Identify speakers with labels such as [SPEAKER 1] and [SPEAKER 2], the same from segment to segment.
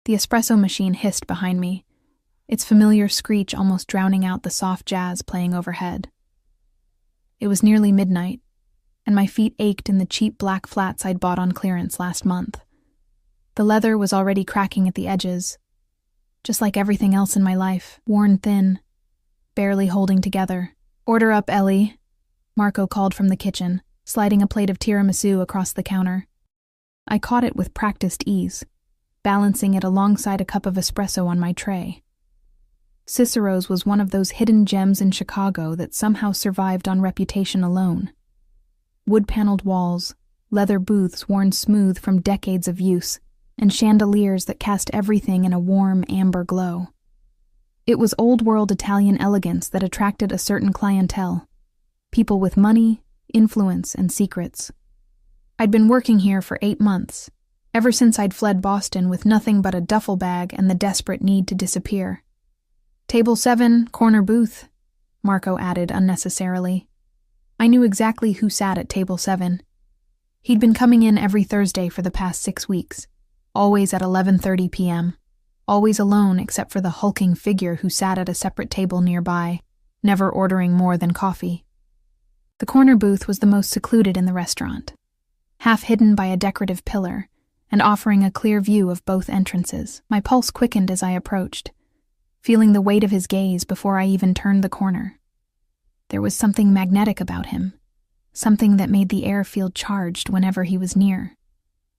[SPEAKER 1] The espresso machine hissed behind me, its familiar screech almost drowning out the soft jazz playing overhead. It was nearly midnight, and my feet ached in the cheap black flats I'd bought on clearance last month. The leather was already cracking at the edges, just like everything else in my life, worn thin, barely holding together. "Order up, Ellie," Marco called from the kitchen, sliding a plate of tiramisu across the counter. I caught it with practiced ease, balancing it alongside a cup of espresso on my tray. Cicero's was one of those hidden gems in Chicago that somehow survived on reputation alone. Wood-paneled walls, leather booths worn smooth from decades of use, and chandeliers that cast everything in a warm amber glow. It was old-world Italian elegance that attracted a certain clientele, people with money, influence, and secrets. I'd been working here for 8 months, ever since I'd fled Boston with nothing but a duffel bag and the desperate need to disappear. "Table 7, corner booth," Marco added unnecessarily. I knew exactly who sat at table 7. He'd been coming in every Thursday for the past 6 weeks, always at 11:30 p.m., always alone except for the hulking figure who sat at a separate table nearby, never ordering more than coffee. The corner booth was the most secluded in the restaurant, half hidden by a decorative pillar, and offering a clear view of both entrances. My pulse quickened as I approached, feeling the weight of his gaze before I even turned the corner. There was something magnetic about him, something that made the air feel charged whenever he was near.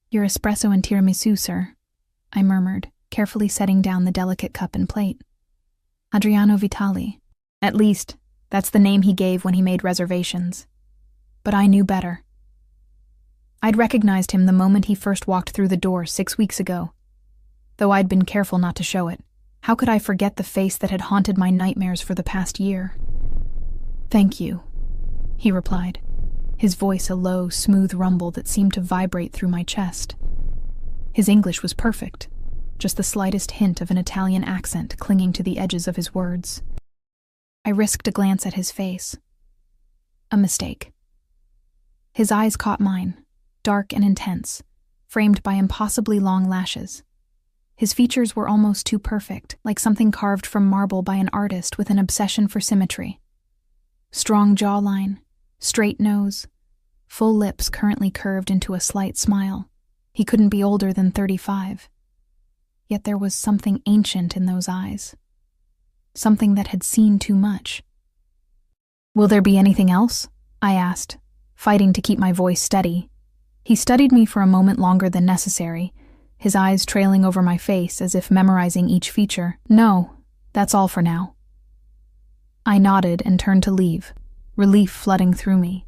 [SPEAKER 1] "Your espresso and tiramisu, sir," I murmured, carefully setting down the delicate cup and plate. "Adriano Vitali." At least, that's the name he gave when he made reservations. But I knew better. I'd recognized him the moment he first walked through the door 6 weeks ago, though I'd been careful not to show it. How could I forget the face that had haunted my nightmares for the past year? "Thank you," he replied, his voice a low, smooth rumble that seemed to vibrate through my chest. His English was perfect, just the slightest hint of an Italian accent clinging to the edges of his words. I risked a glance at his face. A mistake. His eyes caught mine, dark and intense, framed by impossibly long lashes. His features were almost too perfect, like something carved from marble by an artist with an obsession for symmetry. Strong jawline, straight nose, full lips currently curved into a slight smile. He couldn't be older than 35. Yet there was something ancient in those eyes. Something that had seen too much. "Will there be anything else?" I asked, fighting to keep my voice steady. He studied me for a moment longer than necessary, his eyes trailing over my face as if memorizing each feature. "No, that's all for now." I nodded and turned to leave, relief flooding through me.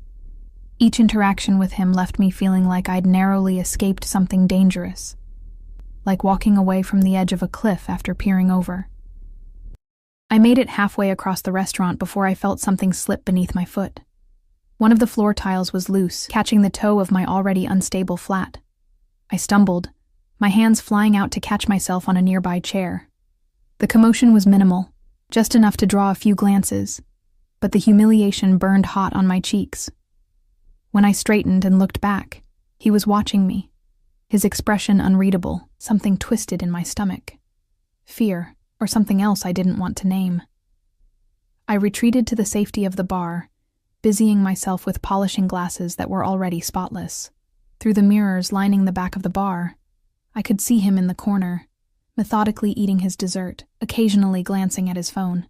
[SPEAKER 1] Each interaction with him left me feeling like I'd narrowly escaped something dangerous, like walking away from the edge of a cliff after peering over. I made it halfway across the restaurant before I felt something slip beneath my foot. One of the floor tiles was loose, catching the toe of my already unstable flat. I stumbled, my hands flying out to catch myself on a nearby chair. The commotion was minimal, just enough to draw a few glances, but the humiliation burned hot on my cheeks. When I straightened and looked back, he was watching me, his expression unreadable, something twisted in my stomach. Fear, or something else I didn't want to name. I retreated to the safety of the bar, busying myself with polishing glasses that were already spotless. Through the mirrors lining the back of the bar, I could see him in the corner, methodically eating his dessert, occasionally glancing at his phone.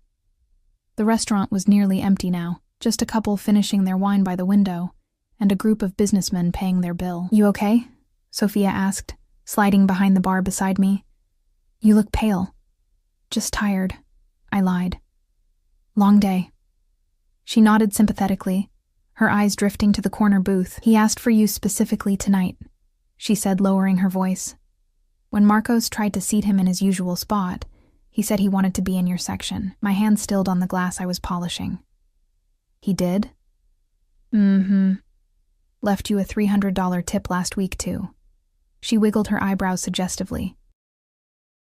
[SPEAKER 1] The restaurant was nearly empty now, just a couple finishing their wine by the window, and a group of businessmen paying their bill. "You okay?" Sophia asked, sliding behind the bar beside me. "You look pale." "Just tired," I lied. "Long day." She nodded sympathetically, her eyes drifting to the corner booth. "He asked for you specifically tonight," she said, lowering her voice. "When Marcos tried to seat him in his usual spot, he said he wanted to be in your section." My hand stilled on the glass I was polishing. "He did?" "Mm-hmm. Left you a $300 tip last week, too." She wiggled her eyebrows suggestively.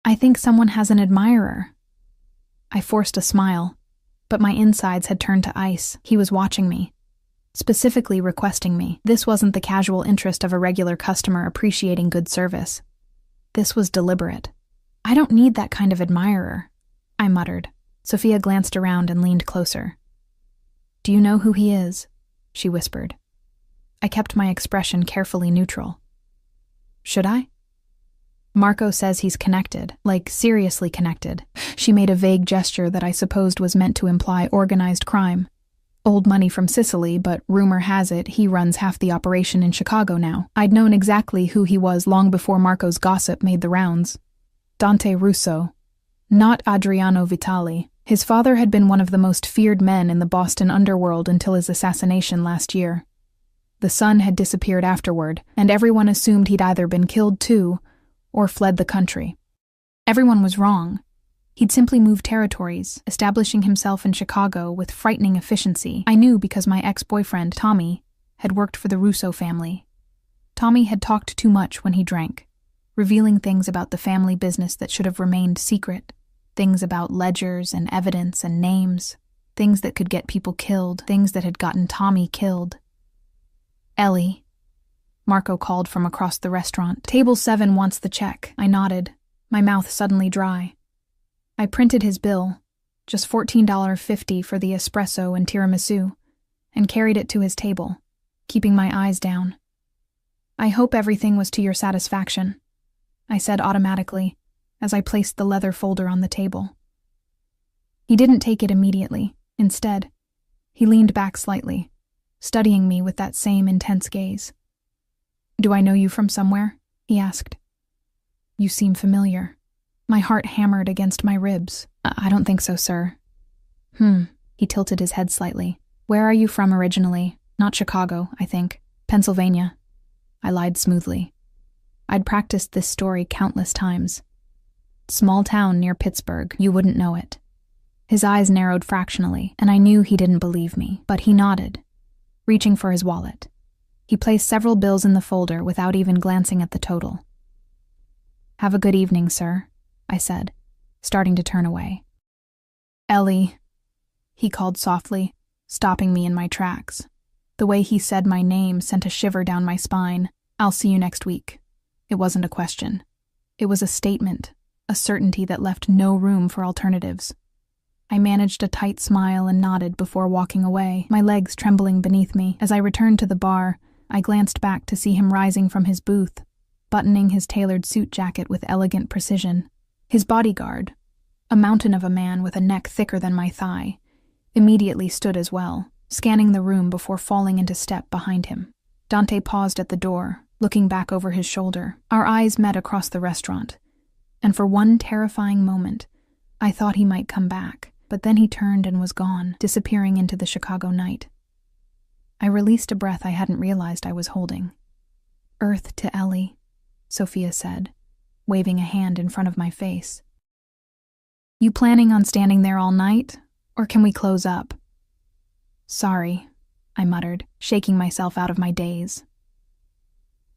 [SPEAKER 1] "I think someone has an admirer." I forced a smile, but my insides had turned to ice. He was watching me, specifically requesting me. This wasn't the casual interest of a regular customer appreciating good service. This was deliberate. I don't need that kind of admirer, I muttered. Sophia glanced around and leaned closer. Do you know who he is? She whispered. I kept my expression carefully neutral. Should I? Marco says he's connected, like seriously connected. She made a vague gesture that I supposed was meant to imply organized crime. Old money from Sicily, but rumor has it he runs half the operation in Chicago now. I'd known exactly who he was long before Marco's gossip made the rounds. Dante Russo, not Adriano Vitali. His father had been one of the most feared men in the Boston underworld until his assassination last year. The son had disappeared afterward, and everyone assumed he'd either been killed too, or fled the country. Everyone was wrong. He'd simply moved territories, establishing himself in Chicago with frightening efficiency. I knew because my ex-boyfriend, Tommy, had worked for the Russo family. Tommy had talked too much when he drank, revealing things about the family business that should have remained secret, things about ledgers and evidence and names, things that could get people killed, things that had gotten Tommy killed. Ellie, Marco called from across the restaurant. Table 7 wants the check. I nodded, my mouth suddenly dry. I printed his bill, just $14.50 for the espresso and tiramisu, and carried it to his table, keeping my eyes down. I hope everything was to your satisfaction, I said automatically, as I placed the leather folder on the table. He didn't take it immediately. Instead, he leaned back slightly, studying me with that same intense gaze. Do I know you from somewhere? He asked. You seem familiar. My heart hammered against my ribs. I don't think so, sir. He tilted his head slightly. Where are you from originally? Not Chicago, I think. Pennsylvania. I lied smoothly. I'd practiced this story countless times. Small town near Pittsburgh, you wouldn't know it. His eyes narrowed fractionally, and I knew he didn't believe me, but he nodded, reaching for his wallet. He placed several bills in the folder without even glancing at the total. Have a good evening, sir, I said, starting to turn away. Ellie, he called softly, stopping me in my tracks. The way he said my name sent a shiver down my spine. I'll see you next week. It wasn't a question. It was a statement, a certainty that left no room for alternatives. I managed a tight smile and nodded before walking away, my legs trembling beneath me. As I returned to the bar, I glanced back to see him rising from his booth, buttoning his tailored suit jacket with elegant precision. His bodyguard, a mountain of a man with a neck thicker than my thigh, immediately stood as well, scanning the room before falling into step behind him. Dante paused at the door, looking back over his shoulder. Our eyes met across the restaurant, and for one terrifying moment, I thought he might come back, but then he turned and was gone, disappearing into the Chicago night. I released a breath I hadn't realized I was holding. Earth to Ellie, Sophia said, waving a hand in front of my face. You planning on standing there all night, or can we close up? Sorry, I muttered, shaking myself out of my daze.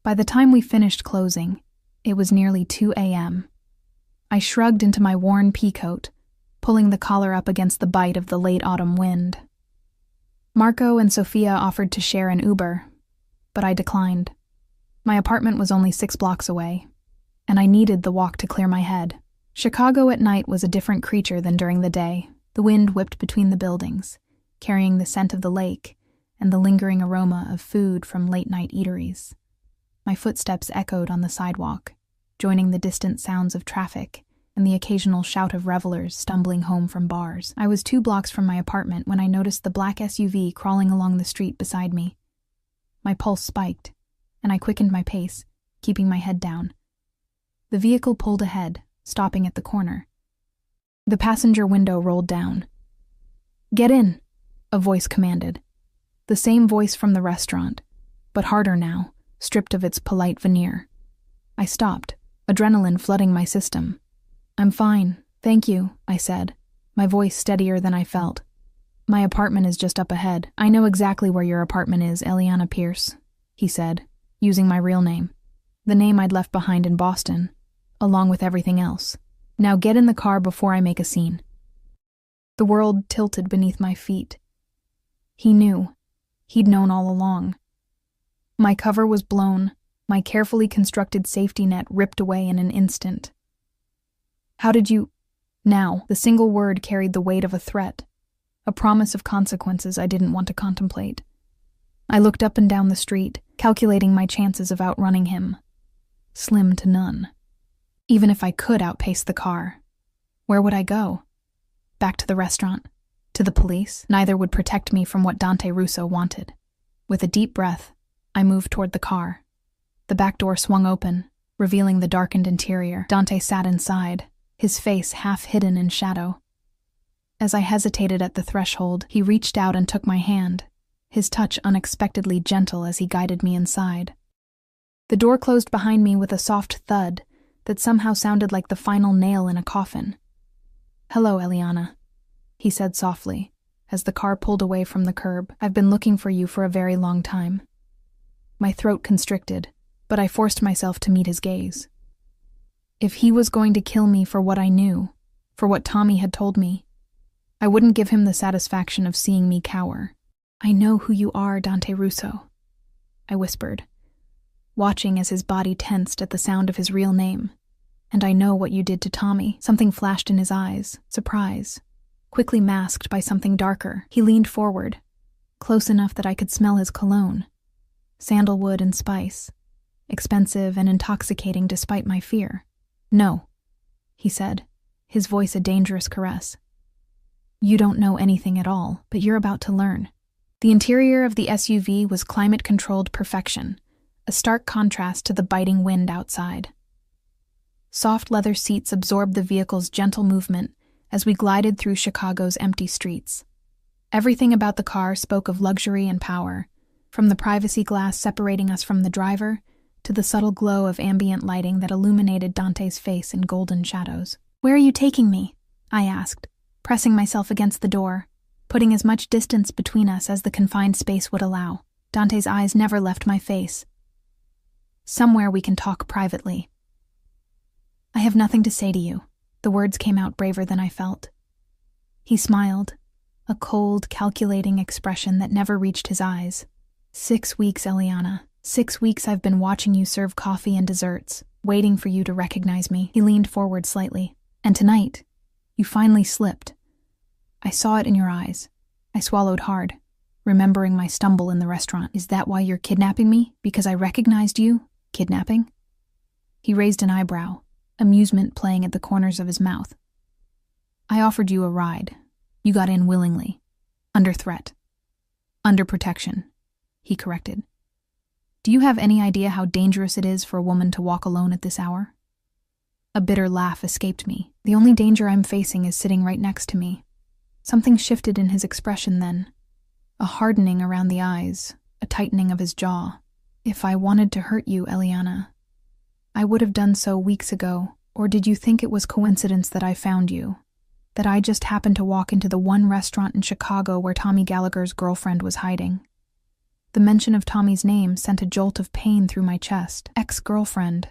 [SPEAKER 1] By the time we finished closing, it was nearly 2 a.m. I shrugged into my worn peacoat, pulling the collar up against the bite of the late autumn wind. Marco and Sophia offered to share an Uber, but I declined. My apartment was only 6 blocks away, and I needed the walk to clear my head. Chicago at night was a different creature than during the day. The wind whipped between the buildings, carrying the scent of the lake and the lingering aroma of food from late-night eateries. My footsteps echoed on the sidewalk, joining the distant sounds of traffic and the occasional shout of revelers stumbling home from bars. I was 2 blocks from my apartment when I noticed the black SUV crawling along the street beside me. My pulse spiked, and I quickened my pace, keeping my head down. The vehicle pulled ahead, stopping at the corner. The passenger window rolled down. Get in, a voice commanded. The same voice from the restaurant, but harder now, stripped of its polite veneer. I stopped, adrenaline flooding my system. I'm fine, thank you, I said, my voice steadier than I felt. My apartment is just up ahead. I know exactly where your apartment is, Eliana Pierce, he said, using my real name, the name I'd left behind in Boston, along with everything else. Now get in the car before I make a scene. The world tilted beneath my feet. He knew. He'd known all along. My cover was blown, my carefully constructed safety net ripped away in an instant. How did you— Now, the single word carried the weight of a threat, a promise of consequences I didn't want to contemplate. I looked up and down the street, calculating my chances of outrunning him. Slim to none. Even if I could outpace the car, where would I go? Back to the restaurant? To the police? Neither would protect me from what Dante Russo wanted. With a deep breath, I moved toward the car. The back door swung open, revealing the darkened interior. Dante sat inside, his face half hidden in shadow. As I hesitated at the threshold, he reached out and took my hand, his touch unexpectedly gentle as he guided me inside. The door closed behind me with a soft thud that somehow sounded like the final nail in a coffin. "Hello, Eliana," he said softly, as the car pulled away from the curb. "I've been looking for you for a very long time." My throat constricted, but I forced myself to meet his gaze. If he was going to kill me for what I knew, for what Tommy had told me, I wouldn't give him the satisfaction of seeing me cower. "I know who you are, Dante Russo," I whispered, watching as his body tensed at the sound of his real name. "And I know what you did to Tommy." Something flashed in his eyes, surprise, quickly masked by something darker. He leaned forward, close enough that I could smell his cologne. Sandalwood and spice, expensive and intoxicating despite my fear. "No," he said, his voice a dangerous caress. "You don't know anything at all, but you're about to learn." The interior of the SUV was climate-controlled perfection, a stark contrast to the biting wind outside. Soft leather seats absorbed the vehicle's gentle movement as we glided through Chicago's empty streets. Everything about the car spoke of luxury and power, from the privacy glass separating us from the driver to the subtle glow of ambient lighting that illuminated Dante's face in golden shadows. "Where are you taking me?" I asked, pressing myself against the door, putting as much distance between us as the confined space would allow. Dante's eyes never left my face. "Somewhere we can talk privately." "I have nothing to say to you." The words came out braver than I felt. He smiled, a cold, calculating expression that never reached his eyes. 6 weeks, Eliana. 6 weeks I've been watching you serve coffee and desserts, waiting for you to recognize me. He leaned forward slightly. "And tonight, you finally slipped. I saw it in your eyes." I swallowed hard, remembering my stumble in the restaurant. "Is that why you're kidnapping me? Because I recognized you? Kidnapping?" He raised an eyebrow, amusement playing at the corners of his mouth. "I offered you a ride. You got in willingly. Under threat. Under protection," he corrected. "Do you have any idea how dangerous it is for a woman to walk alone at this hour?" A bitter laugh escaped me. "The only danger I'm facing is sitting right next to me." Something shifted in his expression then. A hardening around the eyes, a tightening of his jaw. "If I wanted to hurt you, Eliana, I would have done so weeks ago. Or did you think it was coincidence that I found you? That I just happened to walk into the one restaurant in Chicago where Tommy Gallagher's girlfriend was hiding?" The mention of Tommy's name sent a jolt of pain through my chest. "Ex-girlfriend,"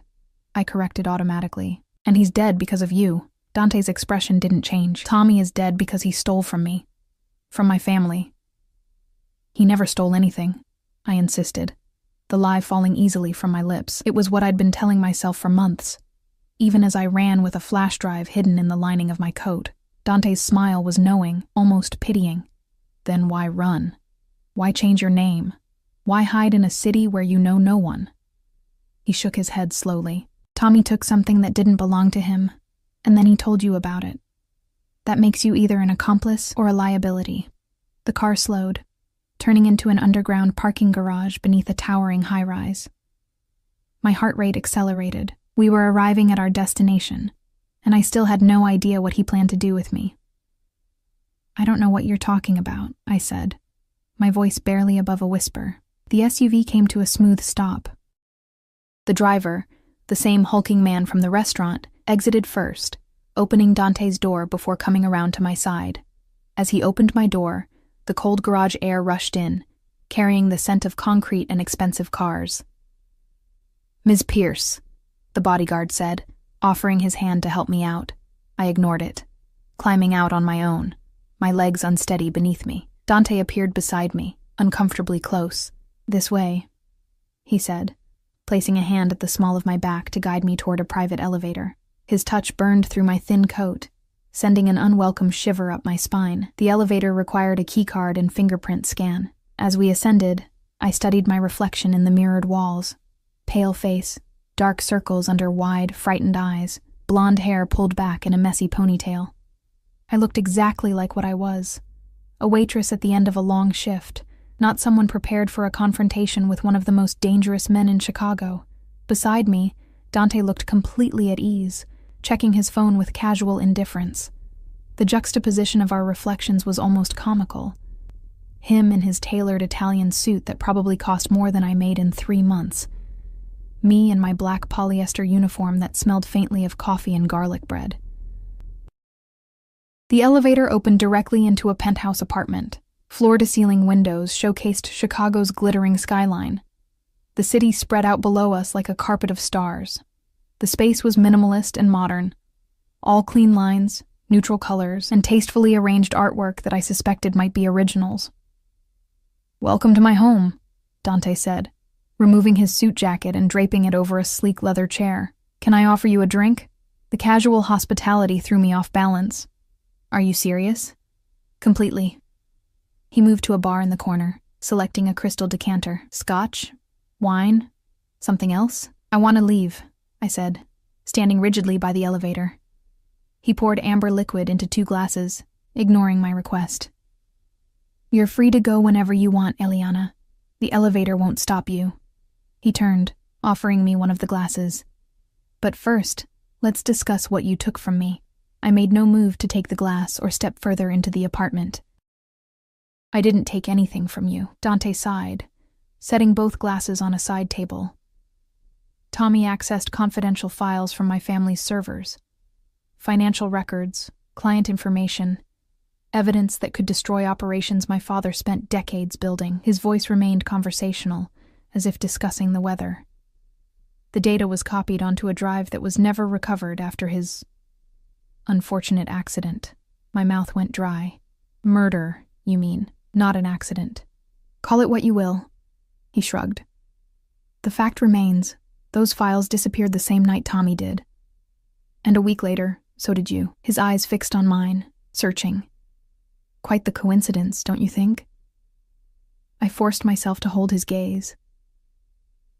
[SPEAKER 1] I corrected automatically. "And he's dead because of you." Dante's expression didn't change. "Tommy is dead because he stole from me. From my family." "He never stole anything," I insisted, the lie falling easily from my lips. It was what I'd been telling myself for months, even as I ran with a flash drive hidden in the lining of my coat. Dante's smile was knowing, almost pitying. "Then why run? Why change your name? Why hide in a city where you know no one?" He shook his head slowly. "Tommy took something that didn't belong to him, and then he told you about it. That makes you either an accomplice or a liability." The car slowed, turning into an underground parking garage beneath a towering high-rise. My heart rate accelerated. We were arriving at our destination, and I still had no idea what he planned to do with me. "I don't know what you're talking about," I said, my voice barely above a whisper. The SUV came to a smooth stop. The driver, the same hulking man from the restaurant, exited first, opening Dante's door before coming around to my side. As he opened my door, the cold garage air rushed in, carrying the scent of concrete and expensive cars. "Ms. Pierce," the bodyguard said, offering his hand to help me out. I ignored it, climbing out on my own, my legs unsteady beneath me. Dante appeared beside me, uncomfortably close. "This way," he said, placing a hand at the small of my back to guide me toward a private elevator. His touch burned through my thin coat, sending an unwelcome shiver up my spine. The elevator required a keycard and fingerprint scan. As we ascended, I studied my reflection in the mirrored walls. Pale face, dark circles under wide, frightened eyes, blonde hair pulled back in a messy ponytail. I looked exactly like what I was, a waitress at the end of a long shift, not someone prepared for a confrontation with one of the most dangerous men in Chicago. Beside me, Dante looked completely at ease, checking his phone with casual indifference. The juxtaposition of our reflections was almost comical. Him in his tailored Italian suit that probably cost more than I made in 3 months. Me in my black polyester uniform that smelled faintly of coffee and garlic bread. The elevator opened directly into a penthouse apartment. Floor-to-ceiling windows showcased Chicago's glittering skyline. The city spread out below us like a carpet of stars. The space was minimalist and modern. All clean lines, neutral colors, and tastefully arranged artwork that I suspected might be originals. "Welcome to my home," Dante said, removing his suit jacket and draping it over a sleek leather chair. "Can I offer you a drink?" The casual hospitality threw me off balance. "Are you serious?" "Completely." He moved to a bar in the corner, selecting a crystal decanter. "Scotch? Wine? Something else?" "I want to leave," I said, standing rigidly by the elevator. He poured amber liquid into 2 glasses, ignoring my request. "You're free to go whenever you want, Eliana. The elevator won't stop you." He turned, offering me one of the glasses. "But first, let's discuss what you took from me." I made no move to take the glass or step further into the apartment. "I didn't take anything from you," Dante sighed, setting both glasses on a side table. "Tommy accessed confidential files from my family's servers. Financial records, client information, evidence that could destroy operations my father spent decades building." His voice remained conversational, as if discussing the weather. The data was copied onto a drive that was never recovered after his unfortunate accident. My mouth went dry. "Murder, you mean, not an accident. Call it what you will." He shrugged. "The fact remains, those files disappeared the same night Tommy did. And a week later, so did you." His eyes fixed on mine, searching. "Quite the coincidence, don't you think?" I forced myself to hold his gaze.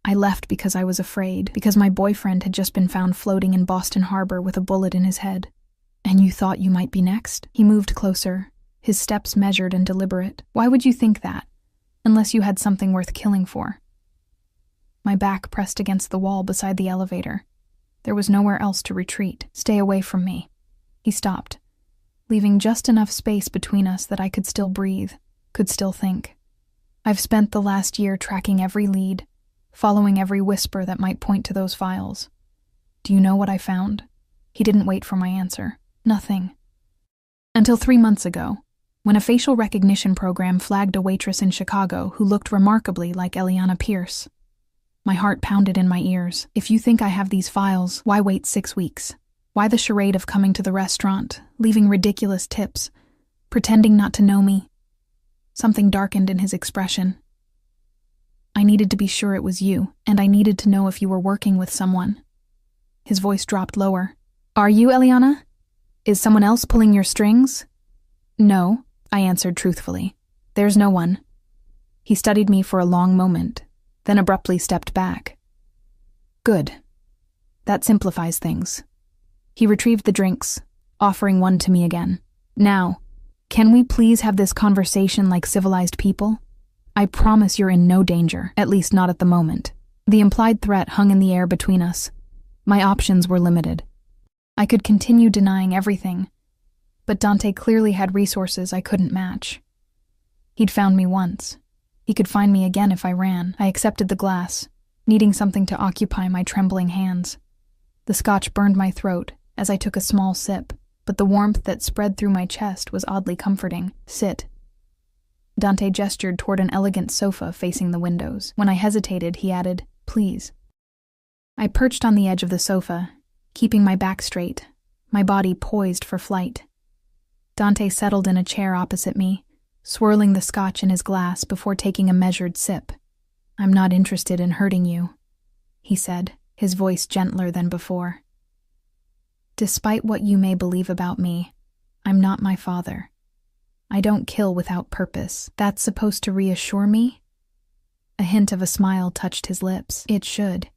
[SPEAKER 1] "I left because I was afraid, because my boyfriend had just been found floating in Boston Harbor with a bullet in his head. And you thought you might be next?" He moved closer, his steps measured and deliberate. "Why would you think that, unless you had something worth killing for?" My back pressed against the wall beside the elevator. There was nowhere else to retreat. "Stay away from me." He stopped, leaving just enough space between us that I could still breathe, could still think. "I've spent the last year tracking every lead, following every whisper that might point to those files. Do you know what I found?" He didn't wait for my answer. "Nothing. Until 3 months ago, when a facial recognition program flagged a waitress in Chicago who looked remarkably like Eliana Pierce. My heart pounded in my ears. If you think I have these files, why wait 6 weeks? Why the charade of coming to the restaurant, leaving ridiculous tips, pretending not to know me?" Something darkened in his expression. "I needed to be sure it was you, and I needed to know if you were working with someone." His voice dropped lower. "Are you, Eliana? Is someone else pulling your strings?" "No," I answered truthfully. "There's no one." He studied me for a long moment, then abruptly stepped back. "Good. That simplifies things." He retrieved the drinks, offering one to me again. "Now, can we please have this conversation like civilized people? I promise you're in no danger, at least not at the moment." The implied threat hung in the air between us. My options were limited. I could continue denying everything, but Dante clearly had resources I couldn't match. He'd found me once. He could find me again if I ran. I accepted the glass, needing something to occupy my trembling hands. The scotch burned my throat as I took a small sip, but the warmth that spread through my chest was oddly comforting. "Sit." Dante gestured toward an elegant sofa facing the windows. When I hesitated, he added, "Please." I perched on the edge of the sofa, keeping my back straight, my body poised for flight. Dante settled in a chair opposite me, swirling the scotch in his glass before taking a measured sip. "I'm not interested in hurting you," he said, his voice gentler than before. Despite what you may believe about me, I'm not my father. I don't kill without purpose. That's supposed to reassure me? A hint of a smile touched his lips. It should.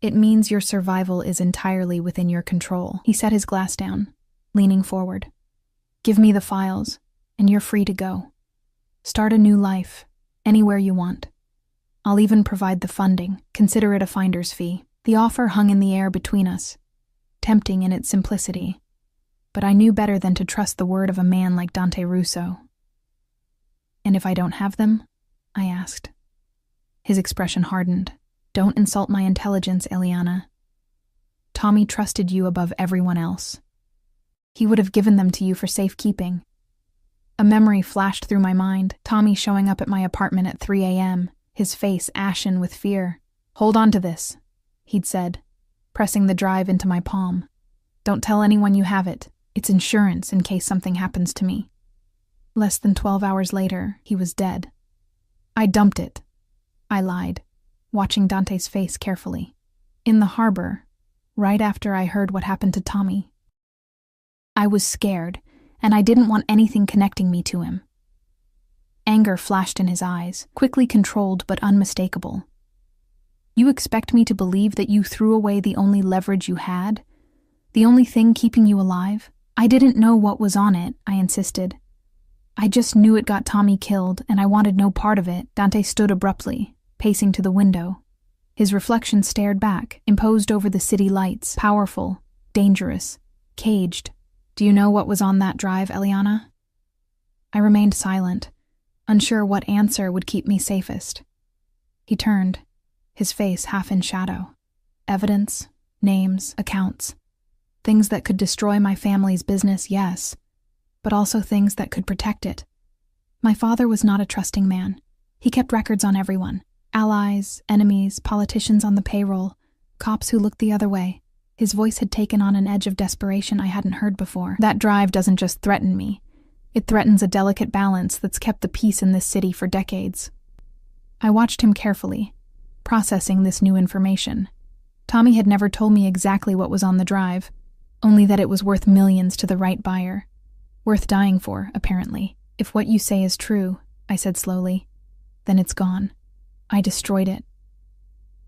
[SPEAKER 1] It means your survival is entirely within your control. He set his glass down, leaning forward. Give me the files, and you're free to go. Start a new life, anywhere you want. I'll even provide the funding. Consider it a finder's fee. The offer hung in the air between us, tempting in its simplicity. But I knew better than to trust the word of a man like Dante Russo. And if I don't have them? I asked. His expression hardened. Don't insult my intelligence, Eliana. Tommy trusted you above everyone else. He would have given them to you for safekeeping. A memory flashed through my mind, Tommy showing up at my apartment at 3 a.m., his face ashen with fear. Hold on to this, he'd said, pressing the drive into my palm. Don't tell anyone you have it. It's insurance in case something happens to me. Less than 12 hours later, he was dead. I dumped it. I lied, watching Dante's face carefully. In the harbor, right after I heard what happened to Tommy. I was scared, and I didn't want anything connecting me to him. Anger flashed in his eyes, quickly controlled but unmistakable. You expect me to believe that you threw away the only leverage you had? The only thing keeping you alive? I didn't know what was on it, I insisted. I just knew it got Tommy killed, and I wanted no part of it. Dante stood abruptly, pacing to the window. His reflection stared back, imposed over the city lights, powerful, dangerous, caged. Do you know what was on that drive, Eliana? I remained silent, unsure what answer would keep me safest. He turned, his face half in shadow. Evidence, names, accounts. Things that could destroy my family's business, yes, but also things that could protect it. My father was not a trusting man. He kept records on everyone. Allies, enemies, politicians on the payroll, cops who looked the other way. His voice had taken on an edge of desperation I hadn't heard before. That drive doesn't just threaten me. It threatens a delicate balance that's kept the peace in this city for decades. I watched him carefully, processing this new information. Tommy had never told me exactly what was on the drive, only that it was worth millions to the right buyer. Worth dying for, apparently. If what you say is true, I said slowly, then it's gone. I destroyed it.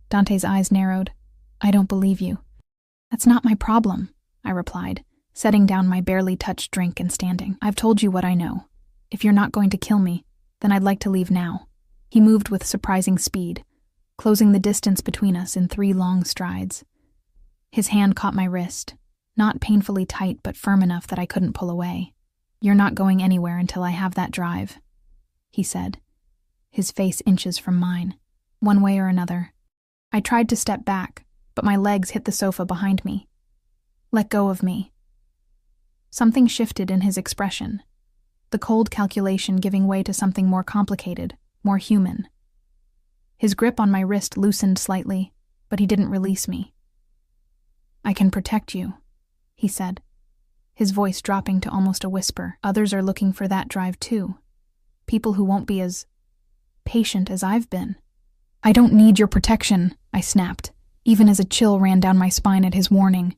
[SPEAKER 1] Dante's eyes narrowed. I don't believe you. That's not my problem, I replied, setting down my barely touched drink and standing. I've told you what I know. If you're not going to kill me, then I'd like to leave now. He moved with surprising speed, closing the distance between us in 3 long strides. His hand caught my wrist, not painfully tight but firm enough that I couldn't pull away. You're not going anywhere until I have that drive, he said, his face inches from mine, one way or another. I tried to step back, but my legs hit the sofa behind me. Let go of me. Something shifted in his expression, the cold calculation giving way to something more complicated, more human. His grip on my wrist loosened slightly, but he didn't release me. I can protect you, he said, his voice dropping to almost a whisper. Others are looking for that drive too. People who won't be as patient as I've been. I don't need your protection, I snapped, even as a chill ran down my spine at his warning.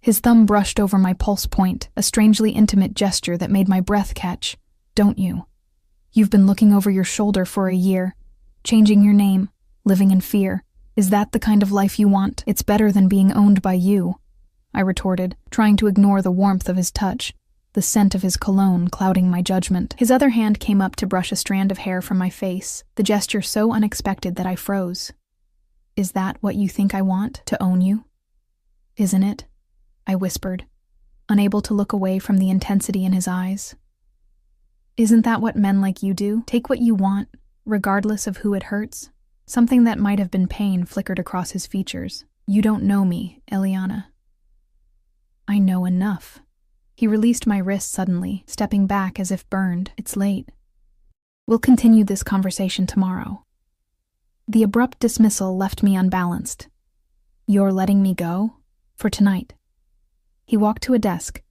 [SPEAKER 1] His thumb brushed over my pulse point, a strangely intimate gesture that made my breath catch. Don't you? You've been looking over your shoulder for a year, changing your name, living in fear. Is that the kind of life you want? It's better than being owned by you, I retorted, trying to ignore the warmth of his touch, the scent of his cologne clouding my judgment. His other hand came up to brush a strand of hair from my face, the gesture so unexpected that I froze. Is that what you think I want, to own you? Isn't it? I whispered, unable to look away from the intensity in his eyes. Isn't that what men like you do? Take what you want, regardless of who it hurts? Something that might have been pain flickered across his features. You don't know me, Eliana. I know enough. He released my wrist suddenly, stepping back as if burned. It's late. We'll continue this conversation tomorrow. The abrupt dismissal left me unbalanced. You're letting me go? For tonight. He walked to a desk,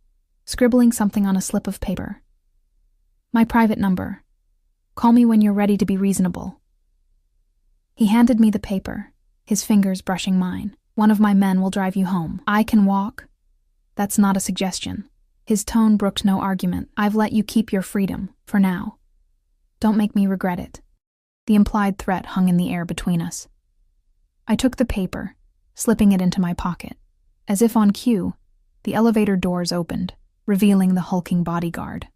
[SPEAKER 1] scribbling something on a slip of paper. My private number. Call me when you're ready to be reasonable. He handed me the paper, his fingers brushing mine. One of my men will drive you home. I can walk. That's not a suggestion. His tone brooked no argument. I've let you keep your freedom, for now. Don't make me regret it. The implied threat hung in the air between us. I took the paper, slipping it into my pocket. As if on cue, the elevator doors opened, revealing the hulking bodyguard.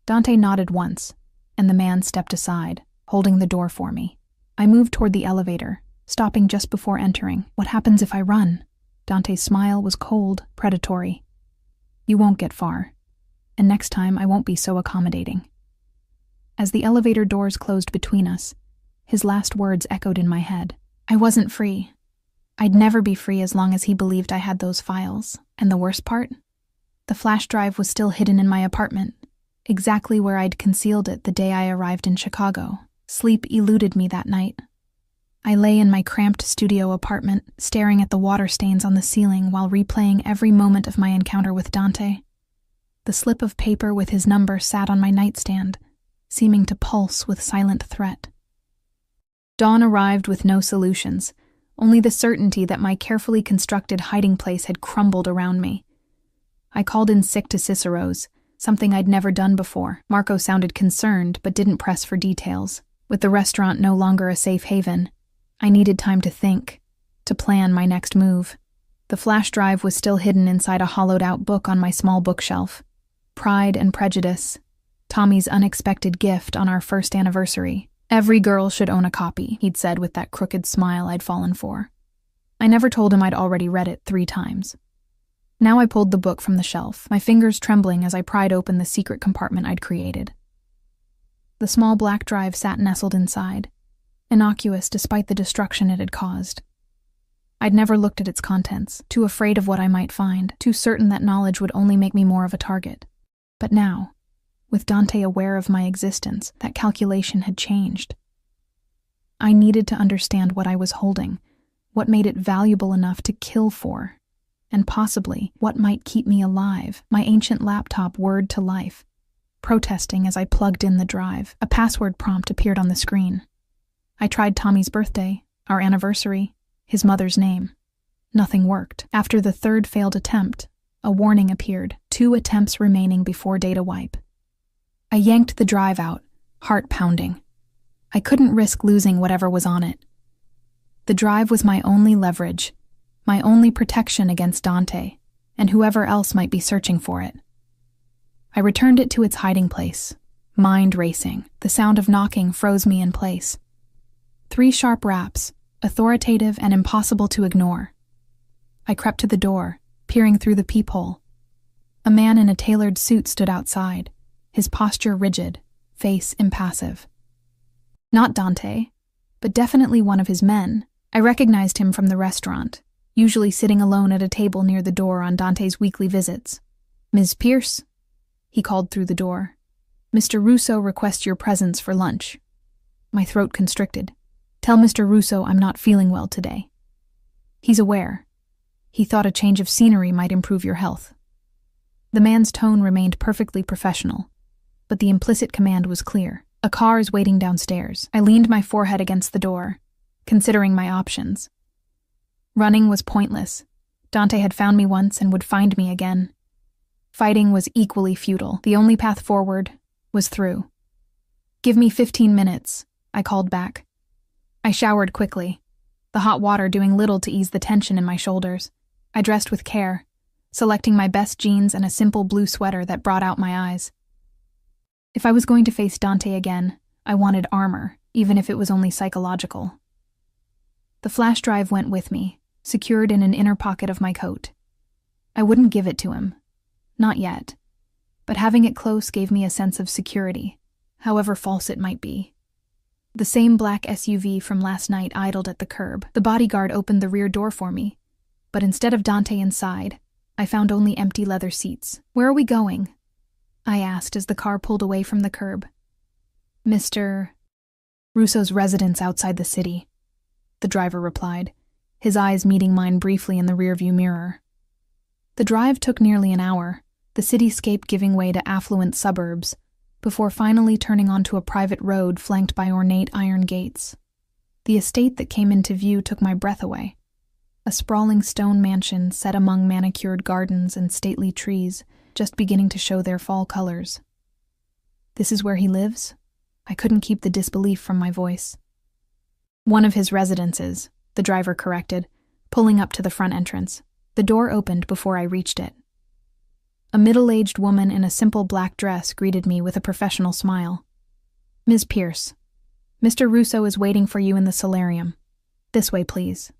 [SPEAKER 1] Dante nodded once, and the man stepped aside, holding the door for me. I moved toward the elevator, stopping just before entering. What happens if I run? Dante's smile was cold, predatory. You won't get far, and next time I won't be so accommodating. As the elevator doors closed between us, his last words echoed in my head. I wasn't free. I'd never be free as long as he believed I had those files. And the worst part? The flash drive was still hidden in my apartment, exactly where I'd concealed it the day I arrived in Chicago. Sleep eluded me that night. I lay in my cramped studio apartment, staring at the water stains on the ceiling while replaying every moment of my encounter with Dante. The slip of paper with his number sat on my nightstand, seeming to pulse with silent threat. Dawn arrived with no solutions, only the certainty that my carefully constructed hiding place had crumbled around me. I called in sick to Cicero's, something I'd never done before. Marco sounded concerned but didn't press for details. With the restaurant no longer a safe haven, I needed time to think, to plan my next move. The flash drive was still hidden inside a hollowed-out book on my small bookshelf. Pride and Prejudice, Tommy's unexpected gift on our first anniversary. Every girl should own a copy, he'd said with that crooked smile I'd fallen for. I never told him I'd already read it 3 times. Now I pulled the book from the shelf, my fingers trembling as I pried open the secret compartment I'd created. The small black drive sat nestled inside, innocuous despite the destruction it had caused. I'd never looked at its contents, too afraid of what I might find, too certain that knowledge would only make me more of a target. But now, with Dante aware of my existence, that calculation had changed. I needed to understand what I was holding, what made it valuable enough to kill for, and possibly what might keep me alive. My ancient laptop whirred to life, protesting as I plugged in the drive. A password prompt appeared on the screen. I tried Tommy's birthday, our anniversary, his mother's name. Nothing worked. After the 3rd failed attempt, a warning appeared, 2 attempts remaining before data wipe. I yanked the drive out, heart pounding. I couldn't risk losing whatever was on it. The drive was my only leverage, my only protection against Dante, and whoever else might be searching for it. I returned it to its hiding place, mind racing. The sound of knocking froze me in place. 3 sharp raps, authoritative and impossible to ignore. I crept to the door, peering through the peephole. A man in a tailored suit stood outside, his posture rigid, face impassive. Not Dante, but definitely one of his men. I recognized him from the restaurant, usually sitting alone at a table near the door on Dante's weekly visits. "Ms. Pierce," he called through the door. "Mr. Russo requests your presence for lunch." My throat constricted. "Tell Mr. Russo I'm not feeling well today." "He's aware. He thought a change of scenery might improve your health." The man's tone remained perfectly professional, but the implicit command was clear. "A car is waiting downstairs." I leaned my forehead against the door, considering my options. Running was pointless. Dante had found me once and would find me again. Fighting was equally futile. The only path forward was through. "Give me 15 minutes, I called back. I showered quickly, the hot water doing little to ease the tension in my shoulders. I dressed with care, selecting my best jeans and a simple blue sweater that brought out my eyes. If I was going to face Dante again, I wanted armor, even if it was only psychological. The flash drive went with me, secured in an inner pocket of my coat. I wouldn't give it to him. Not yet. But having it close gave me a sense of security, however false it might be. The same black SUV from last night idled at the curb. The bodyguard opened the rear door for me, but instead of Dante inside, I found only empty leather seats. "Where are we going?" I asked as the car pulled away from the curb. "Mr. Russo's residence outside the city," the driver replied, his eyes meeting mine briefly in the rearview mirror. The drive took nearly an hour, the cityscape giving way to affluent suburbs, before finally turning onto a private road flanked by ornate iron gates. The estate that came into view took my breath away. A sprawling stone mansion set among manicured gardens and stately trees, just beginning to show their fall colors. This is where he lives? I couldn't keep the disbelief from my voice. One of his residences, the driver corrected, pulling up to the front entrance. The door opened before I reached it. A middle-aged woman in a simple black dress greeted me with a professional smile. "Ms. Pierce, Mr. Russo is waiting for you in the solarium. This way, please."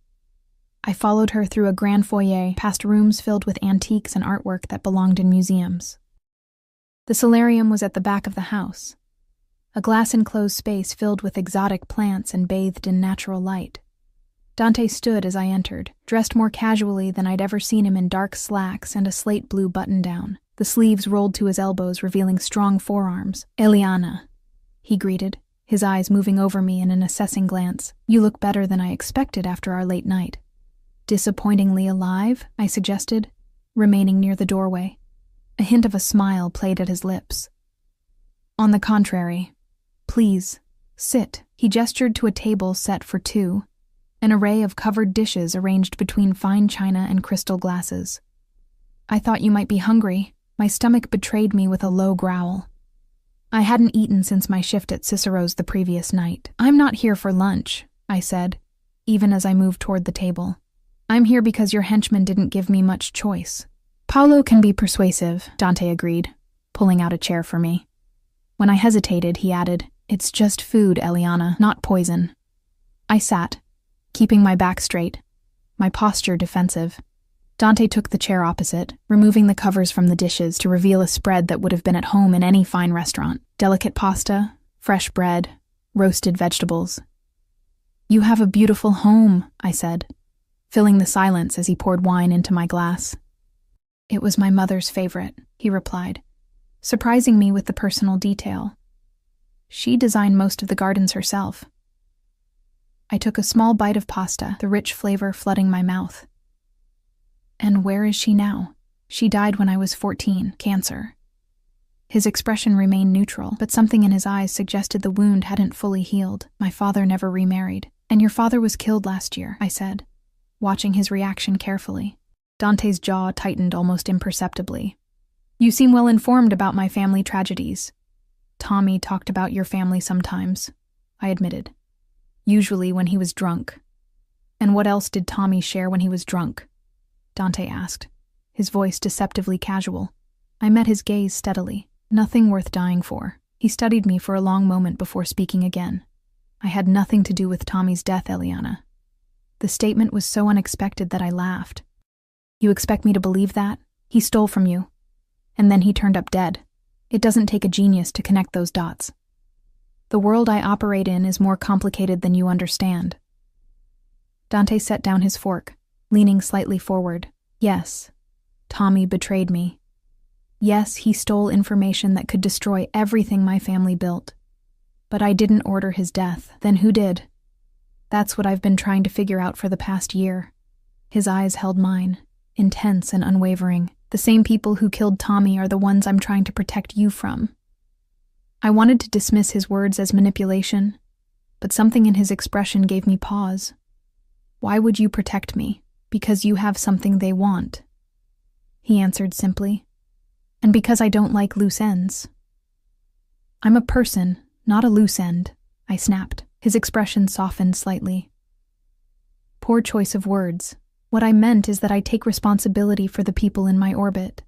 [SPEAKER 1] I followed her through a grand foyer, past rooms filled with antiques and artwork that belonged in museums. The solarium was at the back of the house, a glass-enclosed space filled with exotic plants and bathed in natural light. Dante stood as I entered, dressed more casually than I'd ever seen him, in dark slacks and a slate blue button-down. The sleeves rolled to his elbows, revealing strong forearms. "Eliana," he greeted, his eyes moving over me in an assessing glance. "You look better than I expected after our late night." "Disappointingly alive?" I suggested, remaining near the doorway. A hint of a smile played at his lips. "On the contrary. Please, sit." He gestured to a table set for two, an array of covered dishes arranged between fine china and crystal glasses. "I thought you might be hungry." My stomach betrayed me with a low growl. I hadn't eaten since my shift at Cicero's the previous night. "I'm not here for lunch," I said, even as I moved toward the table. "I'm here because your henchman didn't give me much choice." "Paolo can be persuasive," Dante agreed, pulling out a chair for me. When I hesitated, he added, "It's just food, Eliana, not poison." I sat, keeping my back straight, my posture defensive. Dante took the chair opposite, removing the covers from the dishes to reveal a spread that would have been at home in any fine restaurant. Delicate pasta, fresh bread, roasted vegetables. "You have a beautiful home," I said, filling the silence as he poured wine into my glass. "It was my mother's favorite," he replied, surprising me with the personal detail. "She designed most of the gardens herself." I took a small bite of pasta, the rich flavor flooding my mouth. "And where is she now?" "She died when I was 14, cancer." His expression remained neutral, but something in his eyes suggested the wound hadn't fully healed. "My father never remarried." "And your father was killed last year," I said, watching his reaction carefully. Dante's jaw tightened almost imperceptibly. "You seem well informed about my family tragedies." "Tommy talked about your family sometimes," I admitted. "Usually when he was drunk." "And what else did Tommy share when he was drunk?" Dante asked, his voice deceptively casual. I met his gaze steadily. "Nothing worth dying for." He studied me for a long moment before speaking again. "I had nothing to do with Tommy's death, Eliana." The statement was so unexpected that I laughed. "You expect me to believe that? He stole from you. And then he turned up dead. It doesn't take a genius to connect those dots. The world I operate in is more complicated than you understand." Dante set down his fork, leaning slightly forward. "Yes, Tommy betrayed me. Yes, he stole information that could destroy everything my family built. But I didn't order his death. Then who did? That's what I've been trying to figure out for the past year." His eyes held mine, intense and unwavering. "The same people who killed Tommy are the ones I'm trying to protect you from." I wanted to dismiss his words as manipulation, but something in his expression gave me pause. "Why would you protect me? Because you have something they want," he answered simply. "And because I don't like loose ends." "I'm a person, not a loose end," I snapped. His expression softened slightly. "Poor choice of words. What I meant is that I take responsibility for the people in my orbit.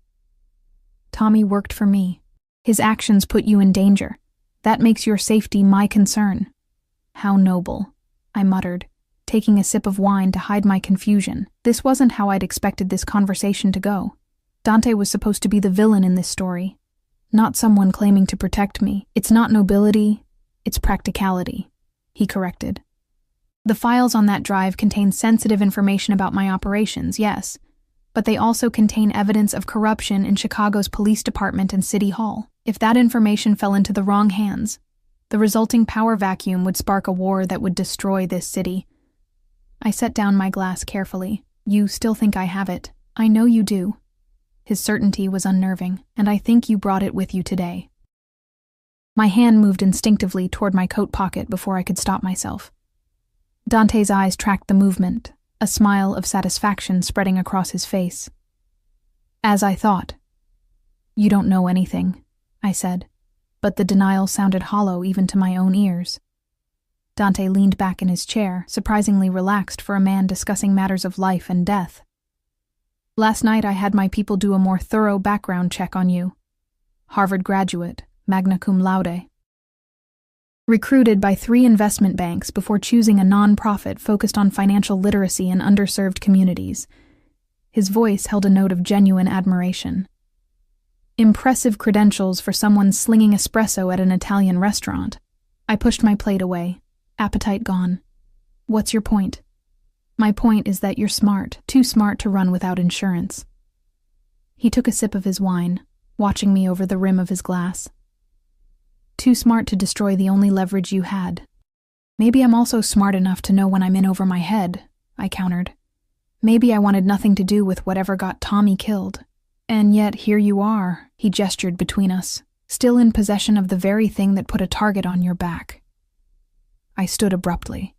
[SPEAKER 1] Tommy worked for me. His actions put you in danger. That makes your safety my concern." "How noble," I muttered, taking a sip of wine to hide my confusion. This wasn't how I'd expected this conversation to go. Dante was supposed to be the villain in this story, not someone claiming to protect me. "It's not nobility, it's practicality," he corrected. "The files on that drive contain sensitive information about my operations, yes, but they also contain evidence of corruption in Chicago's police department and city hall. If that information fell into the wrong hands, the resulting power vacuum would spark a war that would destroy this city." I set down my glass carefully. "You still think I have it. I know you do." His certainty was unnerving, "and I think you brought it with you today." My hand moved instinctively toward my coat pocket before I could stop myself. Dante's eyes tracked the movement, a smile of satisfaction spreading across his face. As I thought. You don't know anything, I said, but the denial sounded hollow even to my own ears. Dante leaned back in his chair, surprisingly relaxed for a man discussing matters of life and death. Last night I had my people do a more thorough background check on you. Harvard graduate, magna cum laude. Recruited by 3 investment banks before choosing a non-profit focused on financial literacy in underserved communities. His voice held a note of genuine admiration. Impressive credentials for someone slinging espresso at an Italian restaurant. I pushed my plate away, appetite gone. What's your point? My point is that you're smart, too smart to run without insurance. He took a sip of his wine, watching me over the rim of his glass. Too smart to destroy the only leverage you had. Maybe I'm also smart enough to know when I'm in over my head, I countered. Maybe I wanted nothing to do with whatever got Tommy killed. And yet here you are, he gestured between us, still in possession of the very thing that put a target on your back. I stood abruptly,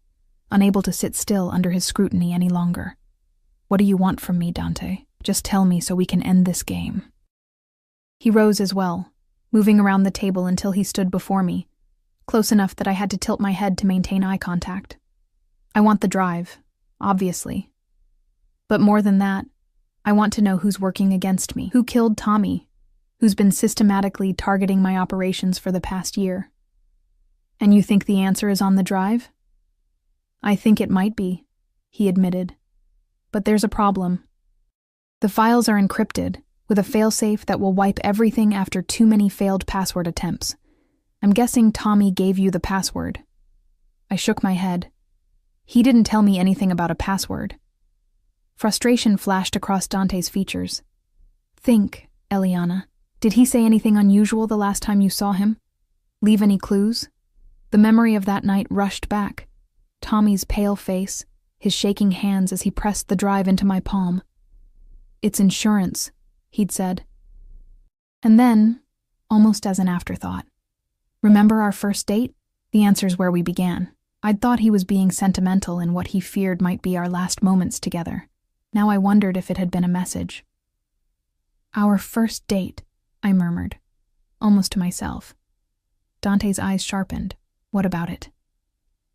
[SPEAKER 1] unable to sit still under his scrutiny any longer. What do you want from me, Dante? Just tell me so we can end this game. He rose as well, moving around the table until he stood before me, close enough that I had to tilt my head to maintain eye contact. I want the drive, obviously. But more than that, I want to know who's working against me, who killed Tommy, who's been systematically targeting my operations for the past year. And you think the answer is on the drive? I think it might be, he admitted. But there's a problem. The files are encrypted, with a failsafe that will wipe everything after too many failed password attempts. I'm guessing Tommy gave you the password. I shook my head. He didn't tell me anything about a password. Frustration flashed across Dante's features. Think, Eliana. Did he say anything unusual the last time you saw him? Leave any clues? The memory of that night rushed back. Tommy's pale face, his shaking hands as he pressed the drive into my palm. It's insurance, he'd said. And then, almost as an afterthought, remember our first date? The answer's where we began. I'd thought he was being sentimental in what he feared might be our last moments together. Now I wondered if it had been a message. Our first date, I murmured, almost to myself. Dante's eyes sharpened. What about it?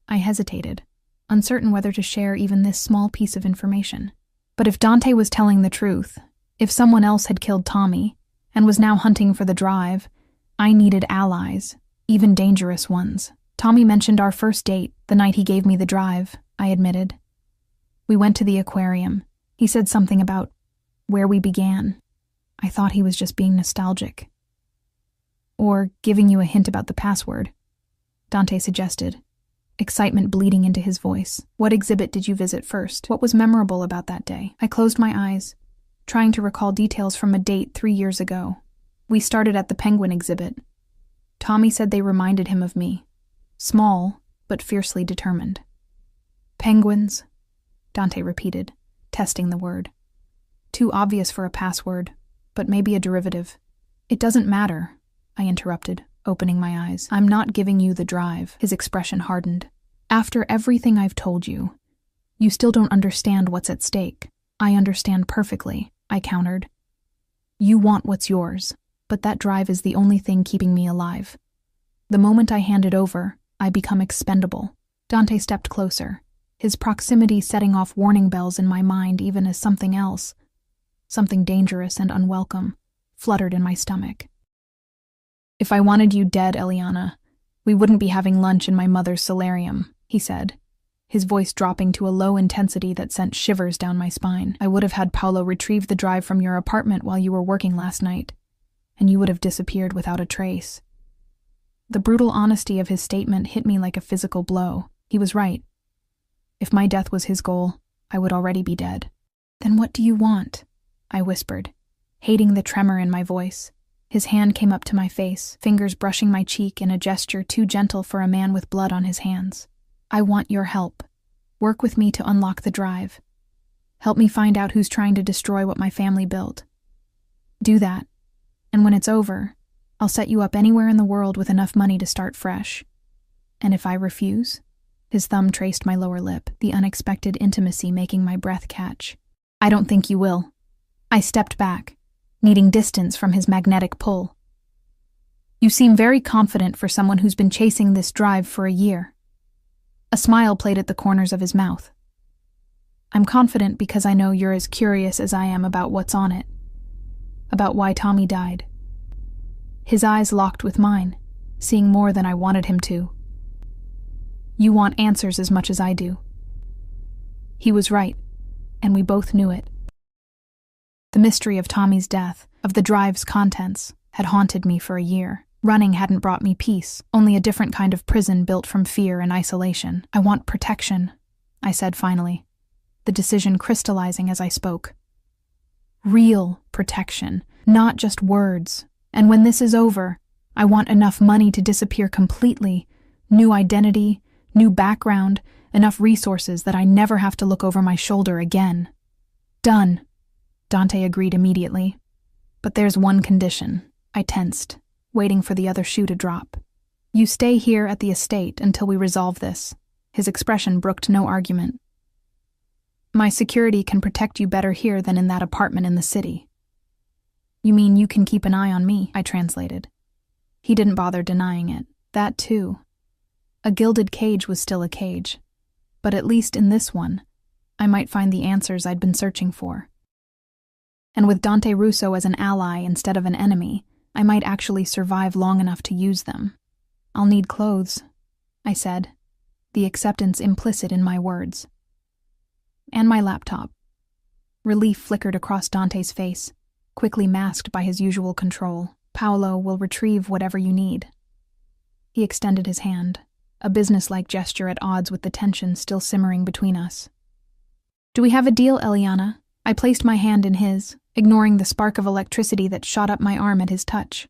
[SPEAKER 1] I hesitated, uncertain whether to share even this small piece of information. But if Dante was telling the truth, if someone else had killed Tommy and was now hunting for the drive, I needed allies, even dangerous ones. Tommy mentioned our first date the night he gave me the drive, I admitted. We went to the aquarium. He said something about where we began. I thought he was just being nostalgic. Or giving you a hint about the password, Dante suggested, excitement bleeding into his voice. What exhibit did you visit first? What was memorable about that day? I closed my eyes, trying to recall details from a date 3 years ago. We started at the penguin exhibit. Tommy said they reminded him of me. Small, but fiercely determined. Penguins, Dante repeated, testing the word. Too obvious for a password, but maybe a derivative. It doesn't matter, I interrupted, opening my eyes. I'm not giving you the drive. His expression hardened. After everything I've told you, you still don't understand what's at stake. I understand perfectly, I countered. You want what's yours, but that drive is the only thing keeping me alive. The moment I hand it over, I become expendable. Dante stepped closer, his proximity setting off warning bells in my mind even as something else, something dangerous and unwelcome, fluttered in my stomach. If I wanted you dead, Eliana, we wouldn't be having lunch in my mother's solarium, he said, his voice dropping to a low intensity that sent shivers down my spine. I would have had Paolo retrieve the drive from your apartment while you were working last night, and you would have disappeared without a trace. The brutal honesty of his statement hit me like a physical blow. He was right. If my death was his goal, I would already be dead. Then what do you want? I whispered, hating the tremor in my voice. His hand came up to my face, fingers brushing my cheek in a gesture too gentle for a man with blood on his hands. I want your help. Work with me to unlock the drive. Help me find out who's trying to destroy what my family built. Do that, and when it's over, I'll set you up anywhere in the world with enough money to start fresh. And if I refuse, His thumb traced my lower lip, the unexpected intimacy making my breath catch. I don't think you will. I stepped back, needing distance from his magnetic pull. You seem very confident for someone who's been chasing this drive for a year. A smile played at the corners of his mouth. I'm confident because I know you're as curious as I am about what's on it. About why Tommy died. His eyes locked with mine, seeing more than I wanted him to. You want answers as much as I do. He was right, and we both knew it. The mystery of Tommy's death, of the drive's contents, had haunted me for a year. Running hadn't brought me peace, only a different kind of prison built from fear and isolation. I want protection, I said finally, the decision crystallizing as I spoke. Real protection, not just words. And when this is over, I want enough money to disappear completely, new identity, new background, enough resources that I never have to look over my shoulder again. Done, Dante agreed immediately. But there's one condition. I tensed, waiting for the other shoe to drop. You stay here at the estate until we resolve this. His expression brooked no argument. My security can protect you better here than in that apartment in the city. You mean you can keep an eye on me, I translated. He didn't bother denying it. That too. A gilded cage was still a cage. But at least in this one, I might find the answers I'd been searching for. And with Dante Russo as an ally instead of an enemy, I might actually survive long enough to use them. I'll need clothes, I said, the acceptance implicit in my words. And my laptop. Relief flickered across Dante's face, quickly masked by his usual control. Paolo will retrieve whatever you need. He extended his hand, a businesslike gesture at odds with the tension still simmering between us. Do we have a deal, Eliana? I placed my hand in his, ignoring the spark of electricity that shot up my arm at his touch.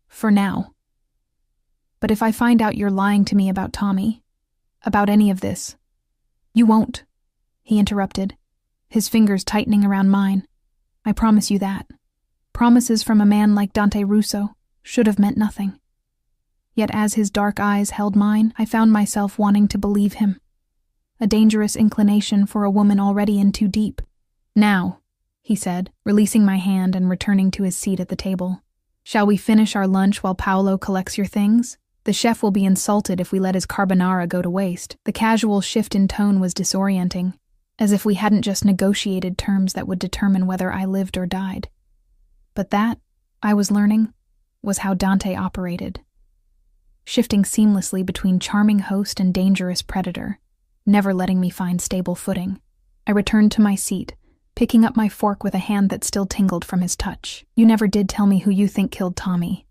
[SPEAKER 1] For now. But if I find out you're lying to me about Tommy, about any of this, you won't, he interrupted, his fingers tightening around mine. I promise you that. Promises from a man like Dante Russo should have meant nothing. Yet as his dark eyes held mine, I found myself wanting to believe him. A dangerous inclination for a woman already in too deep. Now, he said, releasing my hand and returning to his seat at the table. Shall we finish our lunch while Paolo collects your things? The chef will be insulted if we let his carbonara go to waste. The casual shift in tone was disorienting, as if we hadn't just negotiated terms that would determine whether I lived or died. But that, I was learning, was how Dante operated. Shifting seamlessly between charming host and dangerous predator, never letting me find stable footing. I returned to my seat, picking up my fork with a hand that still tingled from his touch. You never did tell me who you think killed Tommy.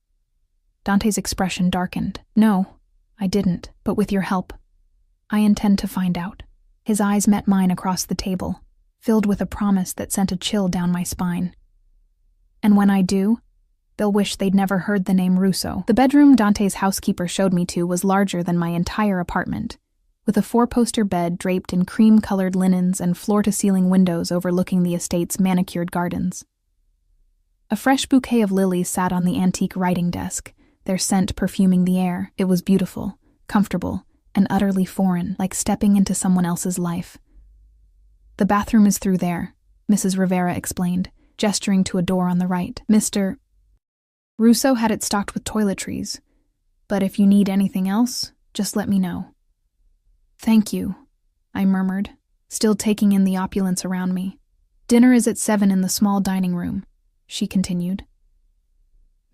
[SPEAKER 1] Dante's expression darkened. No, I didn't, but with your help, I intend to find out. His eyes met mine across the table, filled with a promise that sent a chill down my spine. And when I do, they'll wish they'd never heard the name Russo. The bedroom Dante's housekeeper showed me to was larger than my entire apartment, with a 4-poster bed draped in cream-colored linens and floor-to-ceiling windows overlooking the estate's manicured gardens. A fresh bouquet of lilies sat on the antique writing desk, their scent perfuming the air. It was beautiful, comfortable, and utterly foreign, like stepping into someone else's life. The bathroom is through there, Mrs. Rivera explained, gesturing to a door on the right. Mr. Russo had it stocked with toiletries, but if you need anything else, just let me know. Thank you, I murmured, still taking in the opulence around me. Dinner is at 7 in the small dining room, she continued.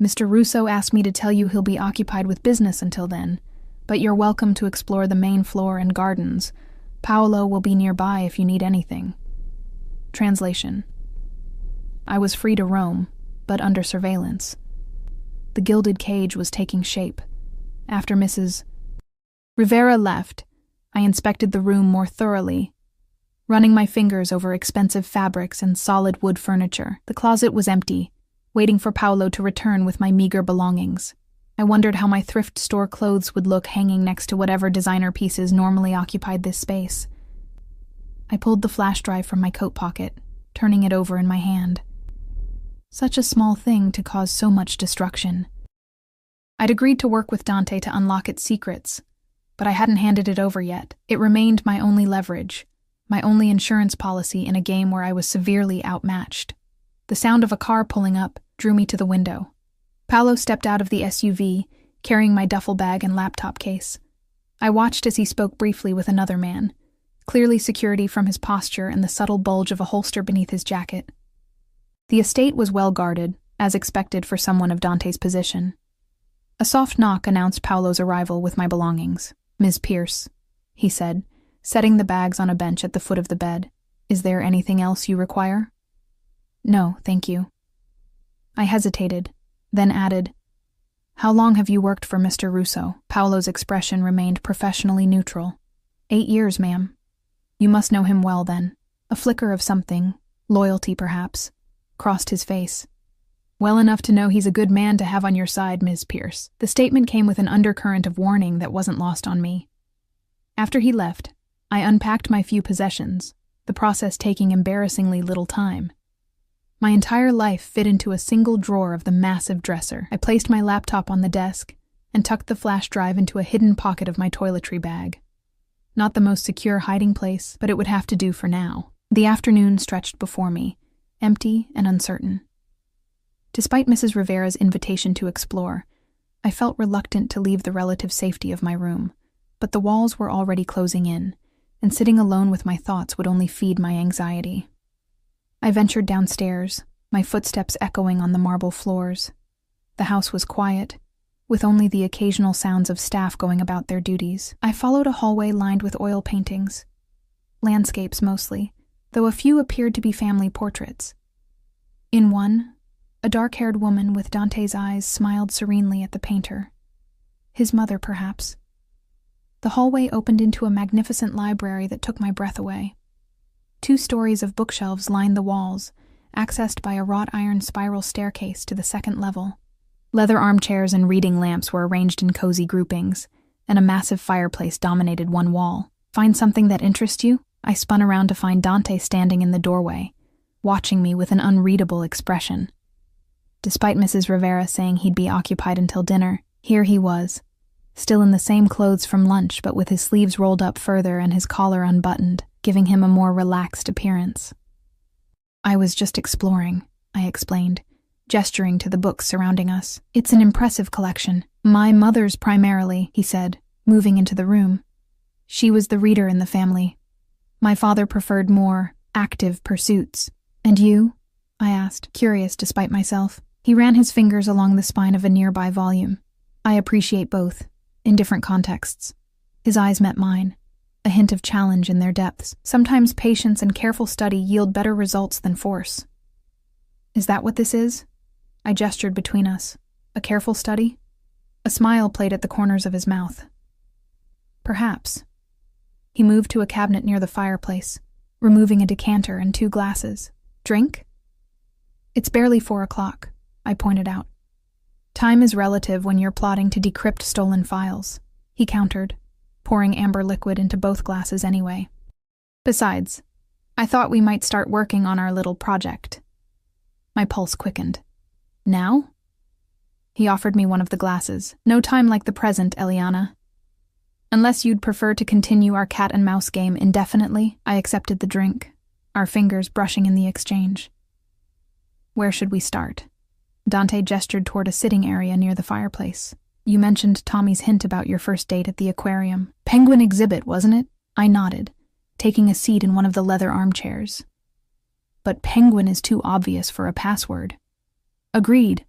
[SPEAKER 1] Mr. Russo asked me to tell you he'll be occupied with business until then, but you're welcome to explore the main floor and gardens. Paolo will be nearby if you need anything. Translation. I was free to roam, but under surveillance. The gilded cage was taking shape. After Mrs. Rivera left, I inspected the room more thoroughly, running my fingers over expensive fabrics and solid wood furniture. The closet was empty, waiting for Paolo to return with my meager belongings. I wondered how my thrift store clothes would look hanging next to whatever designer pieces normally occupied this space. I pulled the flash drive from my coat pocket, turning it over in my hand. Such a small thing to cause so much destruction. I'd agreed to work with Dante to unlock its secrets, but I hadn't handed it over yet. It remained my only leverage, my only insurance policy in a game where I was severely outmatched. The sound of a car pulling up drew me to the window. Paolo stepped out of the SUV, carrying my duffel bag and laptop case. I watched as he spoke briefly with another man, clearly security from his posture and the subtle bulge of a holster beneath his jacket. The estate was well guarded, as expected for someone of Dante's position. A soft knock announced Paolo's arrival with my belongings. "Ms. Pierce," he said, setting the bags on a bench at the foot of the bed. "Is there anything else you require?" "No, thank you." I hesitated, then added, "How long have you worked for Mr. Russo?" Paolo's expression remained professionally neutral. 8 years, ma'am." "You must know him well, then." A flicker of something, loyalty perhaps, crossed his face. "Well enough to know he's a good man to have on your side, Ms. Pierce." The statement came with an undercurrent of warning that wasn't lost on me. After he left, I unpacked my few possessions, the process taking embarrassingly little time. My entire life fit into a single drawer of the massive dresser. I placed my laptop on the desk and tucked the flash drive into a hidden pocket of my toiletry bag. Not the most secure hiding place, but it would have to do for now. The afternoon stretched before me, empty and uncertain. Despite Mrs. Rivera's invitation to explore, I felt reluctant to leave the relative safety of my room, but the walls were already closing in, and sitting alone with my thoughts would only feed my anxiety. I ventured downstairs, my footsteps echoing on the marble floors. The house was quiet, with only the occasional sounds of staff going about their duties. I followed a hallway lined with oil paintings, landscapes mostly, though a few appeared to be family portraits. In one, a dark-haired woman with Dante's eyes smiled serenely at the painter. His mother, perhaps. The hallway opened into a magnificent library that took my breath away. 2 stories of bookshelves lined the walls, accessed by a wrought iron spiral staircase to the second level. Leather armchairs and reading lamps were arranged in cozy groupings, and a massive fireplace dominated one wall. "Find something that interests you?" I spun around to find Dante standing in the doorway, watching me with an unreadable expression. Despite Mrs. Rivera saying he'd be occupied until dinner, here he was, still in the same clothes from lunch but with his sleeves rolled up further and his collar unbuttoned, giving him a more relaxed appearance. "I was just exploring," I explained, gesturing to the books surrounding us. "It's an impressive collection. My mother's primarily," he said, moving into the room. "She was the reader in the family. My father preferred more active pursuits." "And you?" I asked, curious despite myself. He ran his fingers along the spine of a nearby volume. "I appreciate both, in different contexts." His eyes met mine, a hint of challenge in their depths. Sometimes patience and careful study yield better results than force. "Is that what this is?" I gestured between us. "A careful study?" A smile played at the corners of his mouth. "Perhaps." He moved to a cabinet near the fireplace, removing a decanter and 2 glasses. "Drink?" "It's barely 4 o'clock," I pointed out. "Time is relative when you're plotting to decrypt stolen files," he countered, pouring amber liquid into both glasses anyway. "Besides, I thought we might start working on our little project." My pulse quickened. "Now?" He offered me one of the glasses. "No time like the present, Eliana. Unless you'd prefer to continue our cat-and-mouse game indefinitely," I accepted the drink, our fingers brushing in the exchange. "Where should we start?" Dante gestured toward a sitting area near the fireplace. "You mentioned Tommy's hint about your first date at the aquarium. Penguin exhibit, wasn't it?" I nodded, taking a seat in one of the leather armchairs. "But penguin is too obvious for a password." "Agreed."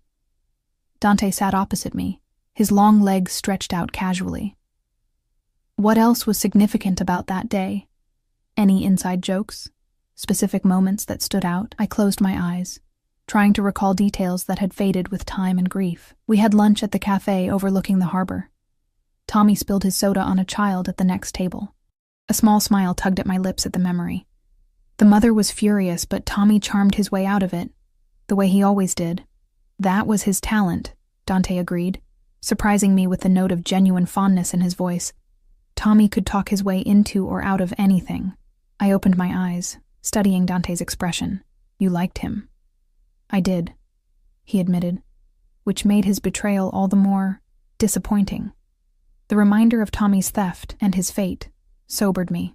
[SPEAKER 1] Dante sat opposite me, his long legs stretched out casually. What else was significant about that day? Any inside jokes? Specific moments that stood out? I closed my eyes, trying to recall details that had faded with time and grief. We had lunch at the cafe overlooking the harbor. Tommy spilled his soda on a child at the next table. A small smile tugged at my lips at the memory. The mother was furious, but Tommy charmed his way out of it, the way he always did. That was his talent, Dante agreed, surprising me with the note of genuine fondness in his voice. Tommy could talk his way into or out of anything. I opened my eyes, studying Dante's expression. "You liked him." "I did," he admitted, which made his betrayal all the more disappointing. The reminder of Tommy's theft and his fate sobered me.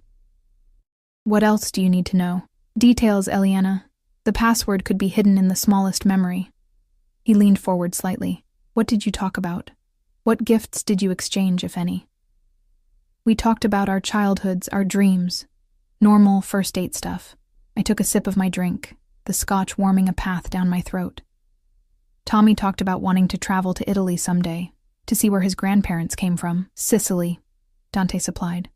[SPEAKER 1] What else do you need to know? Details, Eliana. The password could be hidden in the smallest memory. He leaned forward slightly. What did you talk about? What gifts did you exchange, if any? We talked about our childhoods, our dreams. Normal first date stuff. I took a sip of my drink, the scotch warming a path down my throat. Tommy talked about wanting to travel to Italy someday, to see where his grandparents came from. Sicily, Dante supplied.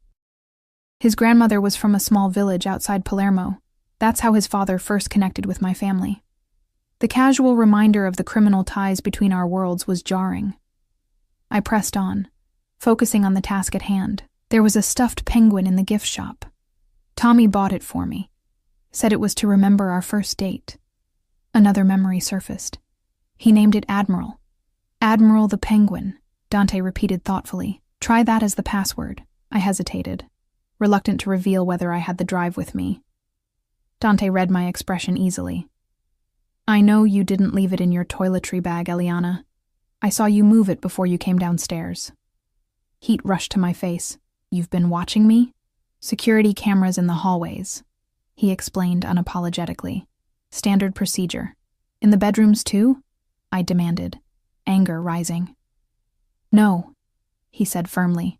[SPEAKER 1] His grandmother was from a small village outside Palermo. That's how his father first connected with my family. The casual reminder of the criminal ties between our worlds was jarring. I pressed on, focusing on the task at hand. There was a stuffed penguin in the gift shop. Tommy bought it for me, said it was to remember our first date. Another memory surfaced. He named it Admiral. Admiral the Penguin, Dante repeated thoughtfully. Try that as the password. I hesitated, reluctant to reveal whether I had the drive with me. Dante read my expression easily. I know you didn't leave it in your toiletry bag, Eliana. I saw you move it before you came downstairs. Heat rushed to my face. You've been watching me? Security cameras in the hallways, he explained unapologetically. Standard procedure. In the bedrooms too? I demanded, anger rising. No, he said firmly.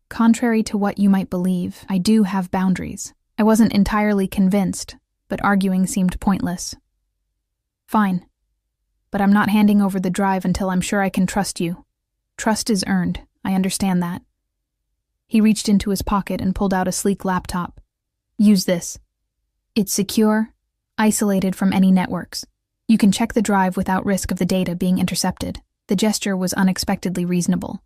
[SPEAKER 1] Contrary to what you might believe, I do have boundaries. I wasn't entirely convinced, but arguing seemed pointless. Fine, but I'm not handing over the drive until I'm sure I can trust you. Trust is earned, I understand that. He reached into his pocket and pulled out a sleek laptop. Use this. It's secure, isolated from any networks. You can check the drive without risk of the data being intercepted. The gesture was unexpectedly reasonable.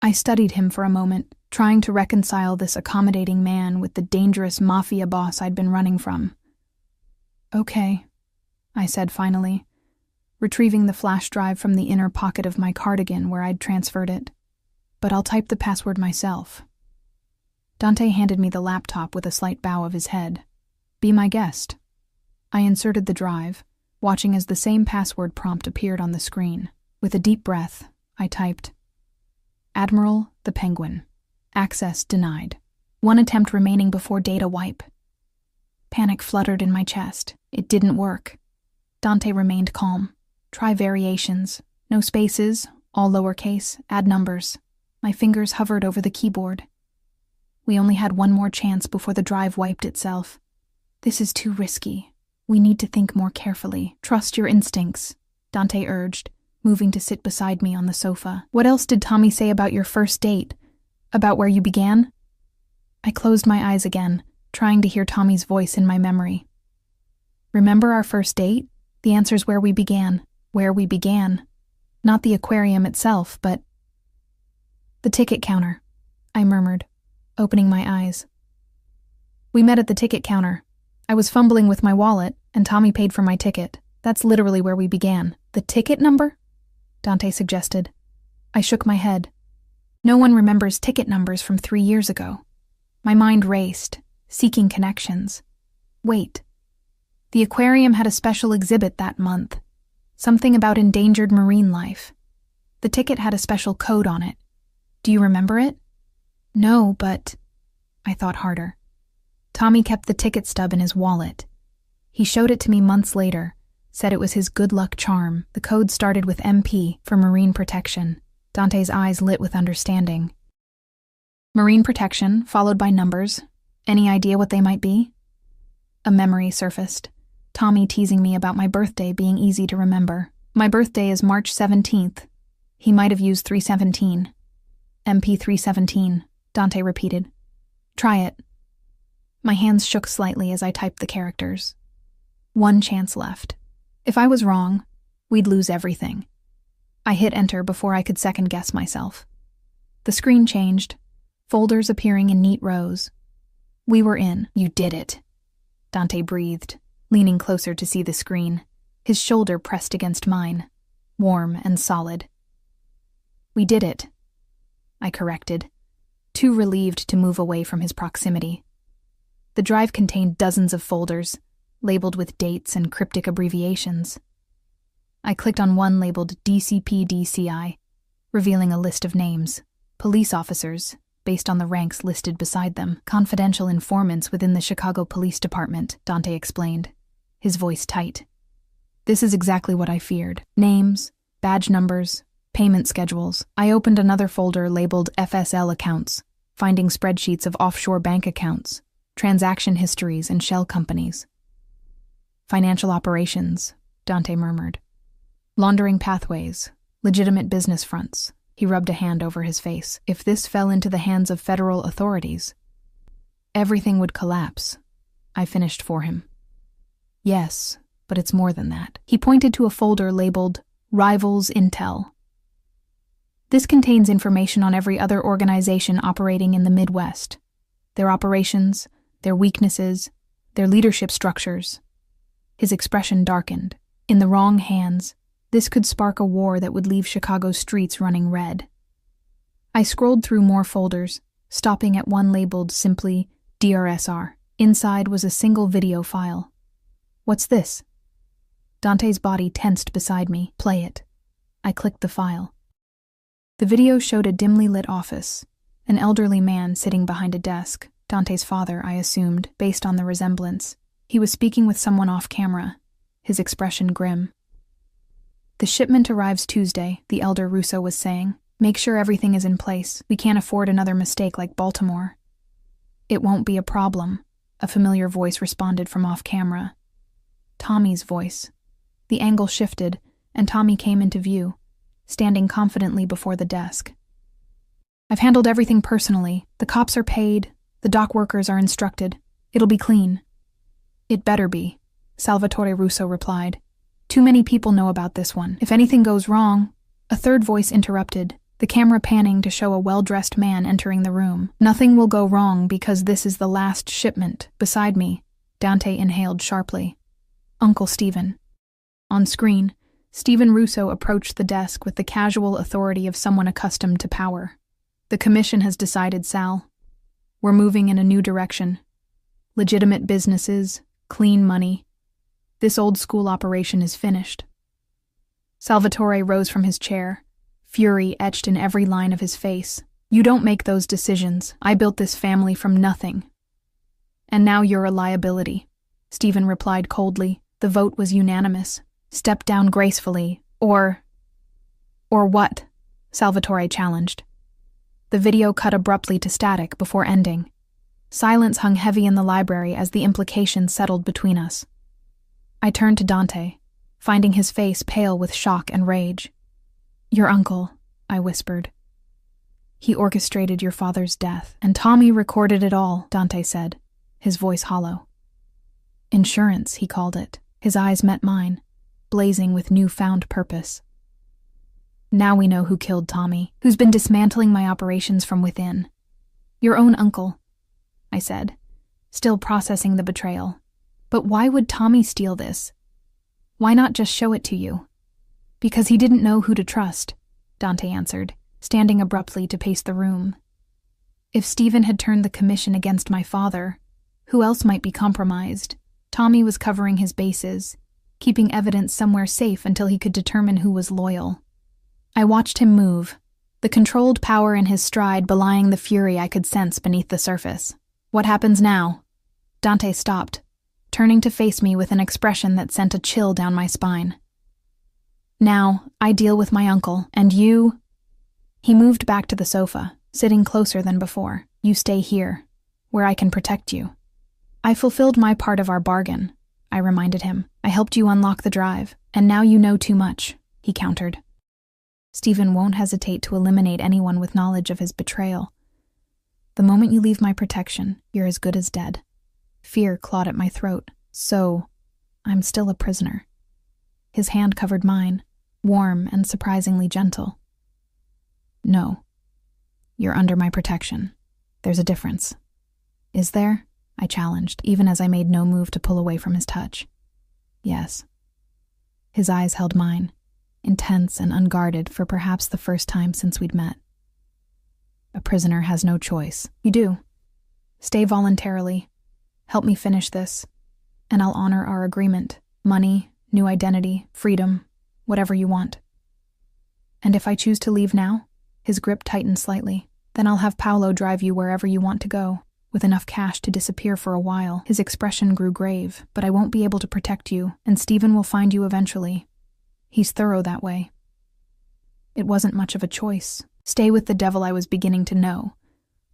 [SPEAKER 1] I studied him for a moment, trying to reconcile this accommodating man with the dangerous Mafia boss I'd been running from. Okay, I said finally, retrieving the flash drive from the inner pocket of my cardigan where I'd transferred it. But I'll type the password myself. Dante handed me the laptop with a slight bow of his head. Be my guest. I inserted the drive, watching as the same password prompt appeared on the screen. With a deep breath, I typed, Admiral the Penguin. Access denied. One attempt remaining before data wipe. Panic fluttered in my chest. It didn't work. Dante remained calm. Try variations. No spaces, all lowercase, add numbers. My fingers hovered over the keyboard. We only had one more chance before the drive wiped itself. This is too risky. We need to think more carefully. Trust your instincts, Dante urged, moving to sit beside me on the sofa. What else did Tommy say about your first date? About where you began? I closed my eyes again, trying to hear Tommy's voice in my memory. Remember our first date? The answer's where we began. Where we began. Not the aquarium itself, but the ticket counter, I murmured, opening my eyes. We met at the ticket counter. I was fumbling with my wallet, and Tommy paid for my ticket. That's literally where we began. The ticket number? Dante suggested. I shook my head. No one remembers ticket numbers from 3 years ago. My mind raced, seeking connections. Wait. The aquarium had a special exhibit that month. Something about endangered marine life. The ticket had a special code on it. Do you remember it? No, but I thought harder. Tommy kept the ticket stub in his wallet. He showed it to me months later, said it was his good luck charm. The code started with MP for Marine Protection. Dante's eyes lit with understanding. Marine Protection, followed by numbers. Any idea what they might be? A memory surfaced. Tommy teasing me about my birthday being easy to remember. My birthday is March 17th. He might have used 317. MP 317, Dante repeated. Try it. My hands shook slightly as I typed the characters. One chance left. If I was wrong, we'd lose everything. I hit enter before I could second-guess myself. The screen changed, folders appearing in neat rows. We were in. You did it, Dante breathed, leaning closer to see the screen, his shoulder pressed against mine, warm and solid. We did it, I corrected, too relieved to move away from his proximity. The drive contained dozens of folders, labeled with dates and cryptic abbreviations. I clicked on one labeled DCP-DCI, revealing a list of names. Police officers, based on the ranks listed beside them, confidential informants within the Chicago Police Department, Dante explained, his voice tight. This is exactly what I feared. Names, badge numbers, payment schedules. I opened another folder labeled FSL accounts, finding spreadsheets of offshore bank accounts, transaction histories, and shell companies. Financial operations, Dante murmured. Laundering pathways, legitimate business fronts. He rubbed a hand over his face. If this fell into the hands of federal authorities, everything would collapse. I finished for him. Yes, but it's more than that. He pointed to a folder labeled Rivals Intel. This contains information on every other organization operating in the Midwest. Their operations, their weaknesses, their leadership structures. His expression darkened. In the wrong hands, this could spark a war that would leave Chicago's streets running red. I scrolled through more folders, stopping at one labeled simply DRSR. Inside was a single video file. What's this? Dante's body tensed beside me. Play it. I clicked the file. The video showed a dimly lit office, an elderly man sitting behind a desk. Dante's father, I assumed, based on the resemblance. He was speaking with someone off camera, his expression grim. The shipment arrives Tuesday, the elder Russo was saying. Make sure everything is in place. We can't afford another mistake like Baltimore. It won't be a problem, a familiar voice responded from off camera. Tommy's voice. The angle shifted, and Tommy came into view, standing confidently before the desk. I've handled everything personally. The cops are paid. The dock workers are instructed. It'll be clean. It better be, Salvatore Russo replied. Too many people know about this one. If anything goes wrong, a third voice interrupted, the camera panning to show a well-dressed man entering the room. Nothing will go wrong because this is the last shipment. Beside me, Dante inhaled sharply. Uncle Stephen. On screen, Stephen Russo approached the desk with the casual authority of someone accustomed to power. The commission has decided, Sal. We're moving in a new direction. Legitimate businesses, clean money. This old-school operation is finished. Salvatore rose from his chair, fury etched in every line of his face. You don't make those decisions. I built this family from nothing. And now you're a liability. Stephen replied coldly. The vote was unanimous. Step down gracefully, or what? Salvatore challenged. The video cut abruptly to static before ending. Silence hung heavy in the library as the implications settled between us. I turned to Dante, finding his face pale with shock and rage. Your uncle, I whispered. He orchestrated your father's death, and Tommy recorded it all, Dante said, his voice hollow. Insurance, he called it. His eyes met mine, blazing with newfound purpose. Now we know who killed Tommy, who's been dismantling my operations from within. Your own uncle, I said, still processing the betrayal. But why would Tommy steal this? Why not just show it to you? Because he didn't know who to trust, Dante answered, standing abruptly to pace the room. If Stephen had turned the commission against my father, who else might be compromised? Tommy was covering his bases, keeping evidence somewhere safe until he could determine who was loyal. I watched him move, the controlled power in his stride belying the fury I could sense beneath the surface. What happens now? Dante stopped, turning to face me with an expression that sent a chill down my spine. Now, I deal with my uncle, and you... He moved back to the sofa, sitting closer than before. You stay here, where I can protect you. I fulfilled my part of our bargain, I reminded him. I helped you unlock the drive, and now you know too much, he countered. Stephen won't hesitate to eliminate anyone with knowledge of his betrayal. The moment you leave my protection, you're as good as dead. Fear clawed at my throat. So, I'm still a prisoner. His hand covered mine, warm and surprisingly gentle. No. You're under my protection. There's a difference. Is there? I challenged, even as I made no move to pull away from his touch. Yes. His eyes held mine, intense and unguarded for perhaps the first time since we'd met. A prisoner has no choice. You do. Stay voluntarily. Help me finish this, and I'll honor our agreement. Money, new identity, freedom, whatever you want. And if I choose to leave now, His grip tightened slightly. Then I'll have Paolo drive you wherever you want to go, with enough cash to disappear for a while. His expression grew grave. But I won't be able to protect you, and Stephen will find you eventually. He's thorough that way. It wasn't much of a choice. Stay with the devil I was beginning to know,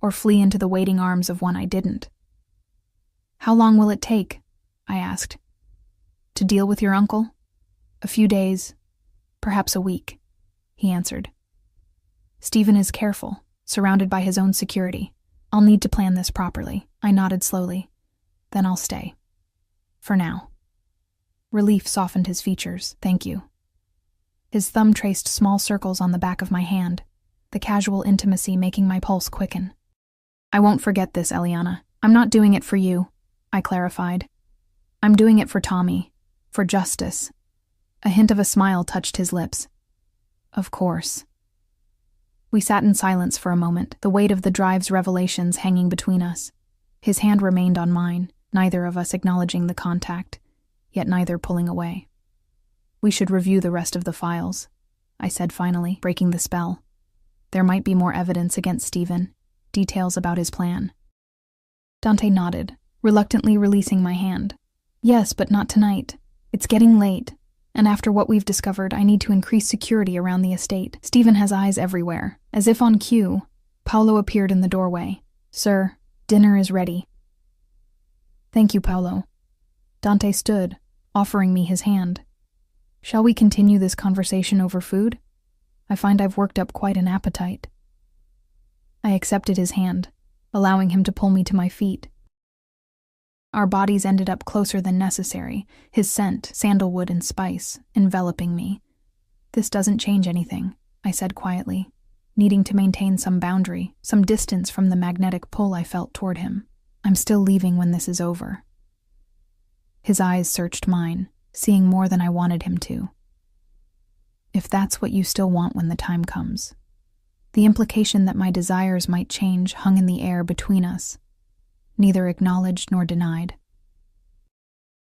[SPEAKER 1] or flee into the waiting arms of one I didn't. How long will it take? I asked. To deal with your uncle? A few days, perhaps a week, he answered. Stephen is careful, surrounded by his own security. I'll need to plan this properly. I nodded slowly. Then I'll stay. For now. Relief softened his features. Thank you. His thumb traced small circles on the back of my hand, the casual intimacy making my pulse quicken. I won't forget this, Eliana. I'm not doing it for you, I clarified. I'm doing it for Tommy, for justice. A hint of a smile touched his lips. Of course. We sat in silence for a moment, the weight of the drive's revelations hanging between us. His hand remained on mine, neither of us acknowledging the contact, yet neither pulling away. We should review the rest of the files, I said finally, breaking the spell. There might be more evidence against Stephen, details about his plan. Dante nodded, reluctantly releasing my hand. Yes, but not tonight. It's getting late, and after what we've discovered, I need to increase security around the estate. Stephen has eyes everywhere. As if on cue, Paolo appeared in the doorway. Sir, dinner is ready. Thank you, Paolo. Dante stood, offering me his hand. Shall we continue this conversation over food? I find I've worked up quite an appetite. I accepted his hand, allowing him to pull me to my feet. Our bodies ended up closer than necessary, his scent, sandalwood and spice, enveloping me. This doesn't change anything, I said quietly, needing to maintain some boundary, some distance from the magnetic pull I felt toward him. I'm still leaving when this is over. His eyes searched mine, seeing more than I wanted him to. If that's what you still want when the time comes. The implication that my desires might change hung in the air between us, neither acknowledged nor denied.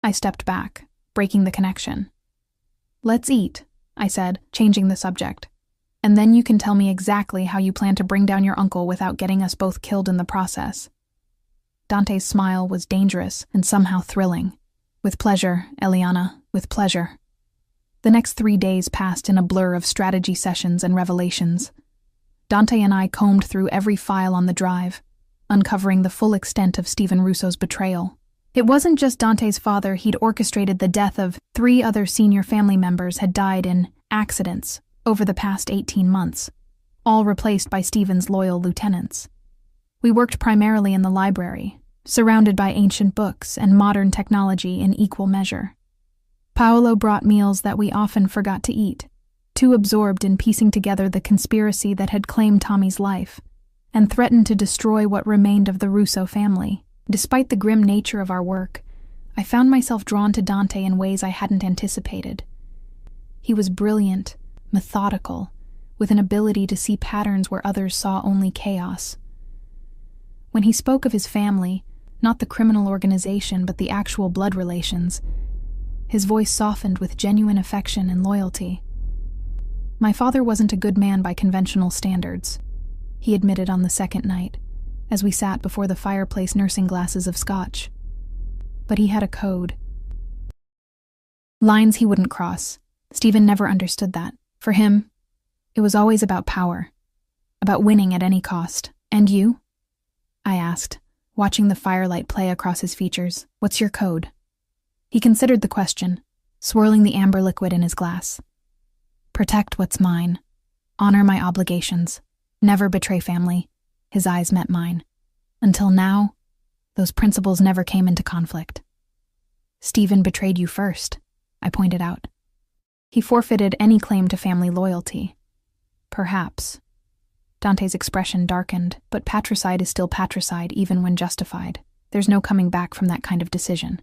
[SPEAKER 1] I stepped back, breaking the connection. Let's eat, I said, changing the subject. And then you can tell me exactly how you plan to bring down your uncle without getting us both killed in the process. Dante's smile was dangerous and somehow thrilling. With pleasure, Eliana, with pleasure. The next 3 days passed in a blur of strategy sessions and revelations. Dante and I combed through every file on the drive, uncovering the full extent of Stephen Russo's betrayal. It wasn't just Dante's father. He'd orchestrated the death of 3 other senior family members had died in accidents over the past 18 months, all replaced by Stephen's loyal lieutenants. We worked primarily in the library, surrounded by ancient books and modern technology in equal measure. Paolo brought meals that we often forgot to eat, too absorbed in piecing together the conspiracy that had claimed Tommy's life and threatened to destroy what remained of the Russo family. Despite the grim nature of our work, I found myself drawn to Dante in ways I hadn't anticipated. He was brilliant, methodical, with an ability to see patterns where others saw only chaos. When he spoke of his family, not the criminal organization but the actual blood relations, his voice softened with genuine affection and loyalty. My father wasn't a good man by conventional standards, he admitted on the second night, as we sat before the fireplace nursing glasses of scotch. But he had a code. Lines he wouldn't cross. Stephen never understood that. For him, it was always about power, about winning at any cost. And you? I asked, watching the firelight play across his features. What's your code? He considered the question, swirling the amber liquid in his glass. Protect what's mine. Honor my obligations. Never betray family. His eyes met mine. Until now, those principles never came into conflict. Stephen betrayed you first, I pointed out. He forfeited any claim to family loyalty. Perhaps. Dante's expression darkened, but patricide is still patricide even when justified. There's no coming back from that kind of decision.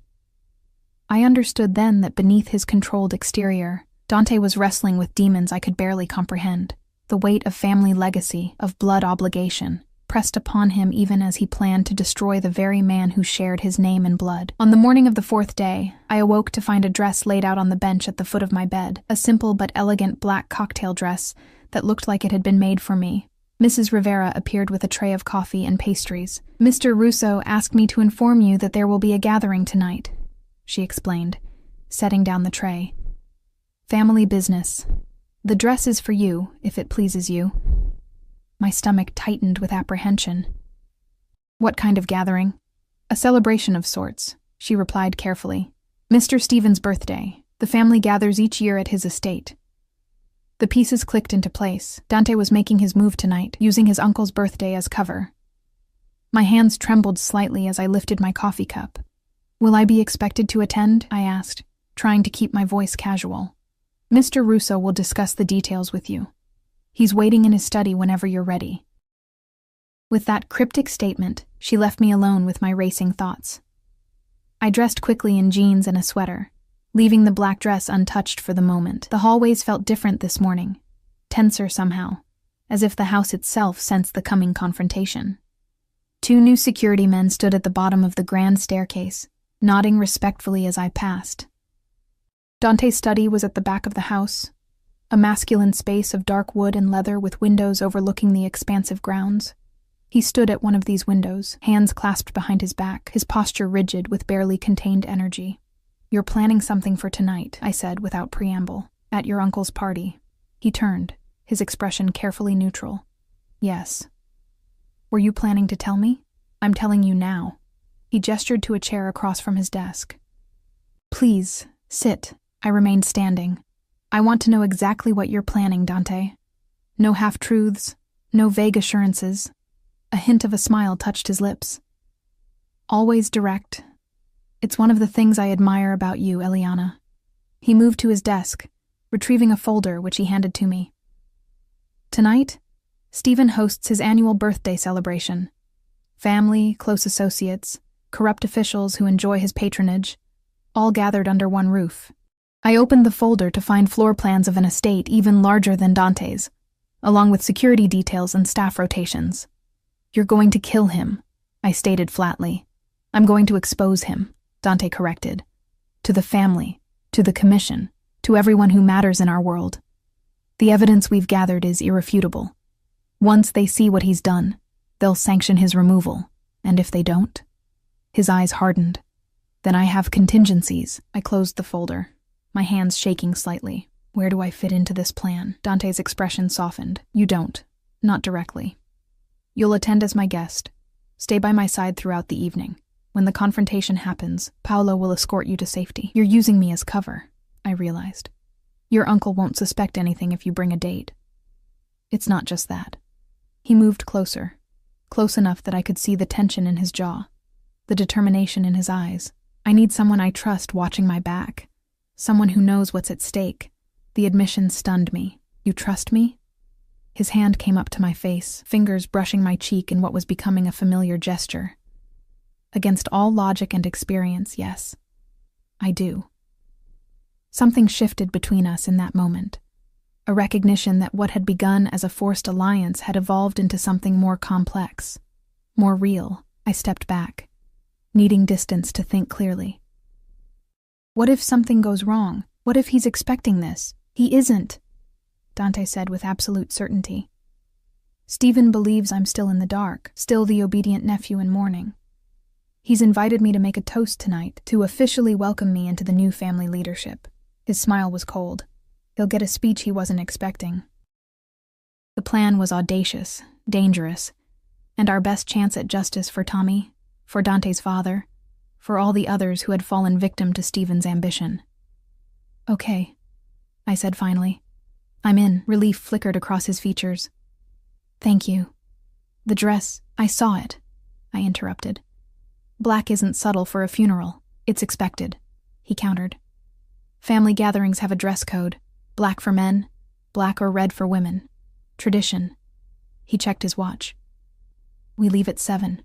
[SPEAKER 1] I understood then that beneath his controlled exterior, Dante was wrestling with demons I could barely comprehend. The weight of family legacy, of blood obligation, pressed upon him even as he planned to destroy the very man who shared his name and blood. On the morning of the 4th day, I awoke to find a dress laid out on the bench at the foot of my bed, a simple but elegant black cocktail dress that looked like it had been made for me, Mrs. Rivera appeared with a tray of coffee and pastries. "Mr. Russo asked me to inform you that there will be a gathering tonight," she explained, setting down the tray. "Family business. The dress is for you, if it pleases you." My stomach tightened with apprehension. "What kind of gathering?" "A celebration of sorts," she replied carefully. "Mr. Stephen's birthday. The family gathers each year at his estate." The pieces clicked into place. Dante was making his move tonight, using his uncle's birthday as cover. My hands trembled slightly as I lifted my coffee cup. "Will I be expected to attend?" I asked, trying to keep my voice casual. "Mr. Russo will discuss the details with you. He's waiting in his study whenever you're ready." With that cryptic statement, she left me alone with my racing thoughts. I dressed quickly in jeans and a sweater, leaving the black dress untouched for the moment. The hallways felt different this morning, tenser somehow, as if the house itself sensed the coming confrontation. 2 new security men stood at the bottom of the grand staircase, nodding respectfully as I passed. Dante's study was at the back of the house, a masculine space of dark wood and leather with windows overlooking the expansive grounds. He stood at one of these windows, hands clasped behind his back, his posture rigid with barely contained energy. "You're planning something for tonight," I said without preamble. "At your uncle's party." He turned, his expression carefully neutral. "Yes." "Were you planning to tell me?" "I'm telling you now." He gestured to a chair across from his desk. "Please, sit." I remained standing. "I want to know exactly what you're planning, Dante. No half-truths, no vague assurances." A hint of a smile touched his lips. "Always direct. It's one of the things I admire about you, Eliana." He moved to his desk, retrieving a folder which he handed to me. "Tonight, Stephen hosts his annual birthday celebration. Family, close associates, corrupt officials who enjoy his patronage, all gathered under one roof." I opened the folder to find floor plans of an estate even larger than Dante's, along with security details and staff rotations. "You're going to kill him," I stated flatly. "I'm going to expose him," Dante corrected. "To the family, to the commission, to everyone who matters in our world. The evidence we've gathered is irrefutable. Once they see what he's done, they'll sanction his removal, and if they don't..." His eyes hardened. "Then I have contingencies." I closed the folder, my hands shaking slightly. "Where do I fit into this plan?" Dante's expression softened. "You don't. Not directly. You'll attend as my guest. Stay by my side throughout the evening. When the confrontation happens, Paolo will escort you to safety." "You're using me as cover," I realized. "Your uncle won't suspect anything if you bring a date." "It's not just that." He moved closer, close enough that I could see the tension in his jaw, the determination in his eyes. "I need someone I trust watching my back, someone who knows what's at stake." The admission stunned me. "You trust me?" His hand came up to my face, fingers brushing my cheek in what was becoming a familiar gesture. "Against all logic and experience, yes. I do." Something shifted between us in that moment, a recognition that what had begun as a forced alliance had evolved into something more complex, more real. I stepped back, needing distance to think clearly. What if something goes wrong? What if he's expecting this? "He isn't," Dante said with absolute certainty. "Stephen believes I'm still in the dark, still the obedient nephew in mourning. He's invited me to make a toast tonight to officially welcome me into the new family leadership." His smile was cold. He'll get a speech he wasn't expecting. The plan was audacious, dangerous, and our best chance at justice for Tommy, for Dante's father, for all the others who had fallen victim to Stephen's ambition. "Okay," I said finally. "I'm in." Relief flickered across his features. "Thank you. The dress, I saw it," I interrupted. "Black isn't subtle for a funeral. It's expected," he countered. "Family gatherings have a dress code. Black for men, black or red for women. Tradition." He checked his watch. "We leave at 7.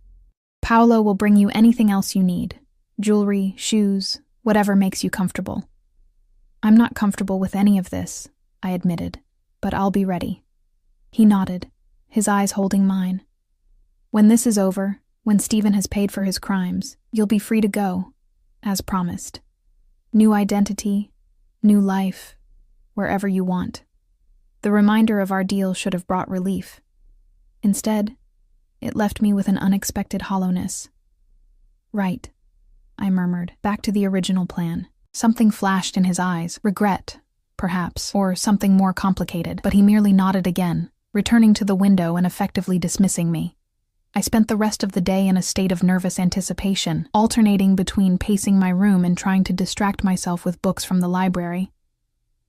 [SPEAKER 1] Paolo will bring you anything else you need. Jewelry, shoes, whatever makes you comfortable." "I'm not comfortable with any of this," I admitted, "but I'll be ready." He nodded, his eyes holding mine. "When this is over, when Stephen has paid for his crimes, you'll be free to go, as promised. New identity, new life, wherever you want." The reminder of our deal should have brought relief. Instead, it left me with an unexpected hollowness. "Right," I murmured, back to the original plan. Something flashed in his eyes, regret, perhaps, or something more complicated, but he merely nodded again, returning to the window and effectively dismissing me. I spent the rest of the day in a state of nervous anticipation, alternating between pacing my room and trying to distract myself with books from the library.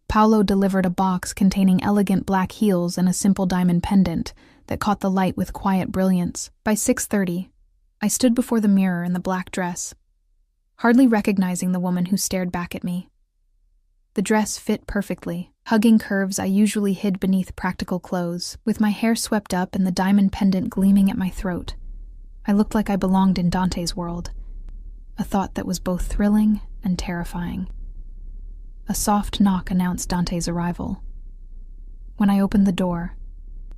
[SPEAKER 1] Paolo delivered a box containing elegant black heels and a simple diamond pendant that caught the light with quiet brilliance. By 6:30, I stood before the mirror in the black dress, hardly recognizing the woman who stared back at me. The dress fit perfectly, hugging curves I usually hid beneath practical clothes. With my hair swept up and the diamond pendant gleaming at my throat, I looked like I belonged in Dante's world, a thought that was both thrilling and terrifying. A soft knock announced Dante's arrival. When I opened the door,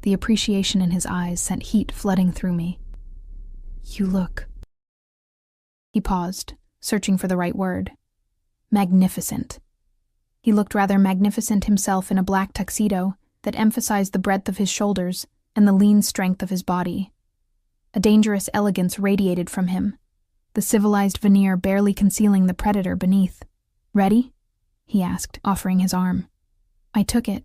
[SPEAKER 1] the appreciation in his eyes sent heat flooding through me. "You look..." He paused, searching for the right word. "Magnificent." He looked rather magnificent himself in a black tuxedo that emphasized the breadth of his shoulders and the lean strength of his body. A dangerous elegance radiated from him, the civilized veneer barely concealing the predator beneath. "Ready?" he asked, offering his arm. I took it,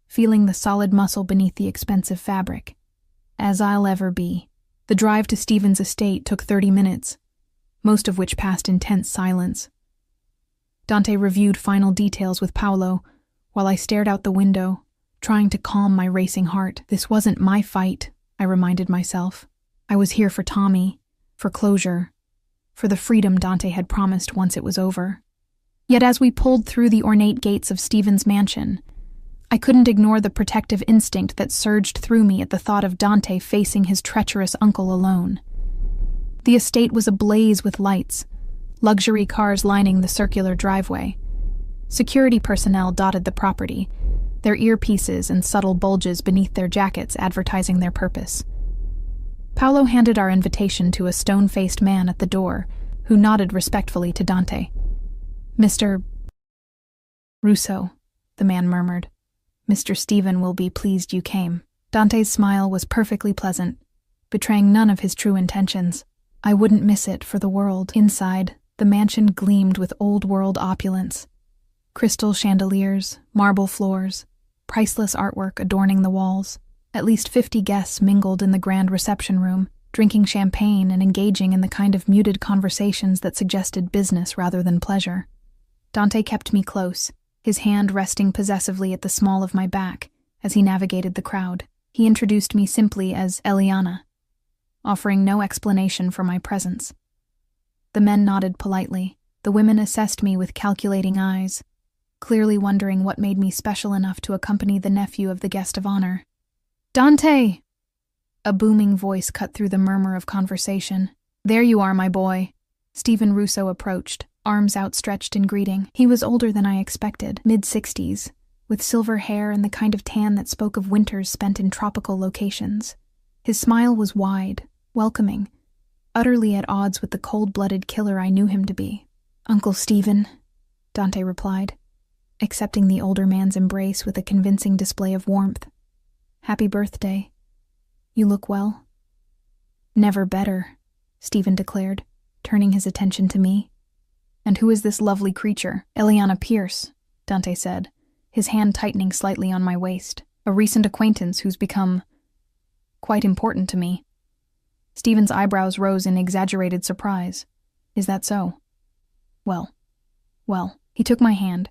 [SPEAKER 1] feeling the solid muscle beneath the expensive fabric. As I'll ever be. The drive to Stephen's estate took 30 minutes, most of which passed in tense silence. Dante reviewed final details with Paolo, while I stared out the window, trying to calm my racing heart. This wasn't my fight, I reminded myself. I was here for Tommy, for closure, for the freedom Dante had promised once it was over. Yet as we pulled through the ornate gates of Stephen's mansion, I couldn't ignore the protective instinct that surged through me at the thought of Dante facing his treacherous uncle alone. The estate was ablaze with lights, luxury cars lining the circular driveway. Security personnel dotted the property, their earpieces and subtle bulges beneath their jackets advertising their purpose. Paolo handed our invitation to a stone-faced man at the door, who nodded respectfully to Dante. "Mr. Russo," the man murmured. "Mr. Stephen will be pleased you came." Dante's smile was perfectly pleasant, betraying none of his true intentions. I wouldn't miss it for the world. Inside, the mansion gleamed with old-world opulence. Crystal chandeliers, marble floors, priceless artwork adorning the walls. At least 50 guests mingled in the grand reception room, drinking champagne and engaging in the kind of muted conversations that suggested business rather than pleasure. Dante kept me close, his hand resting possessively at the small of my back as he navigated the crowd. He introduced me simply as Eliana, offering no explanation for my presence. The men nodded politely. The women assessed me with calculating eyes, clearly wondering what made me special enough to accompany the nephew of the guest of honor. "Dante!" A booming voice cut through the murmur of conversation. "There you are, my boy." Stephen Russo approached, arms outstretched in greeting. He was older than I expected, mid-60s, with silver hair and the kind of tan that spoke of winters spent in tropical locations. His smile was wide, welcoming, utterly at odds with the cold-blooded killer I knew him to be. "Uncle Stephen," Dante replied, accepting the older man's embrace with a convincing display of warmth. "Happy birthday. You look well." "Never better," Stephen declared, turning his attention to me. "And who is this lovely creature?" "Eliana Pierce," Dante said, his hand tightening slightly on my waist. "A recent acquaintance who's become quite important to me." Stephen's eyebrows rose in exaggerated surprise. "Is that so?" Well. He took my hand,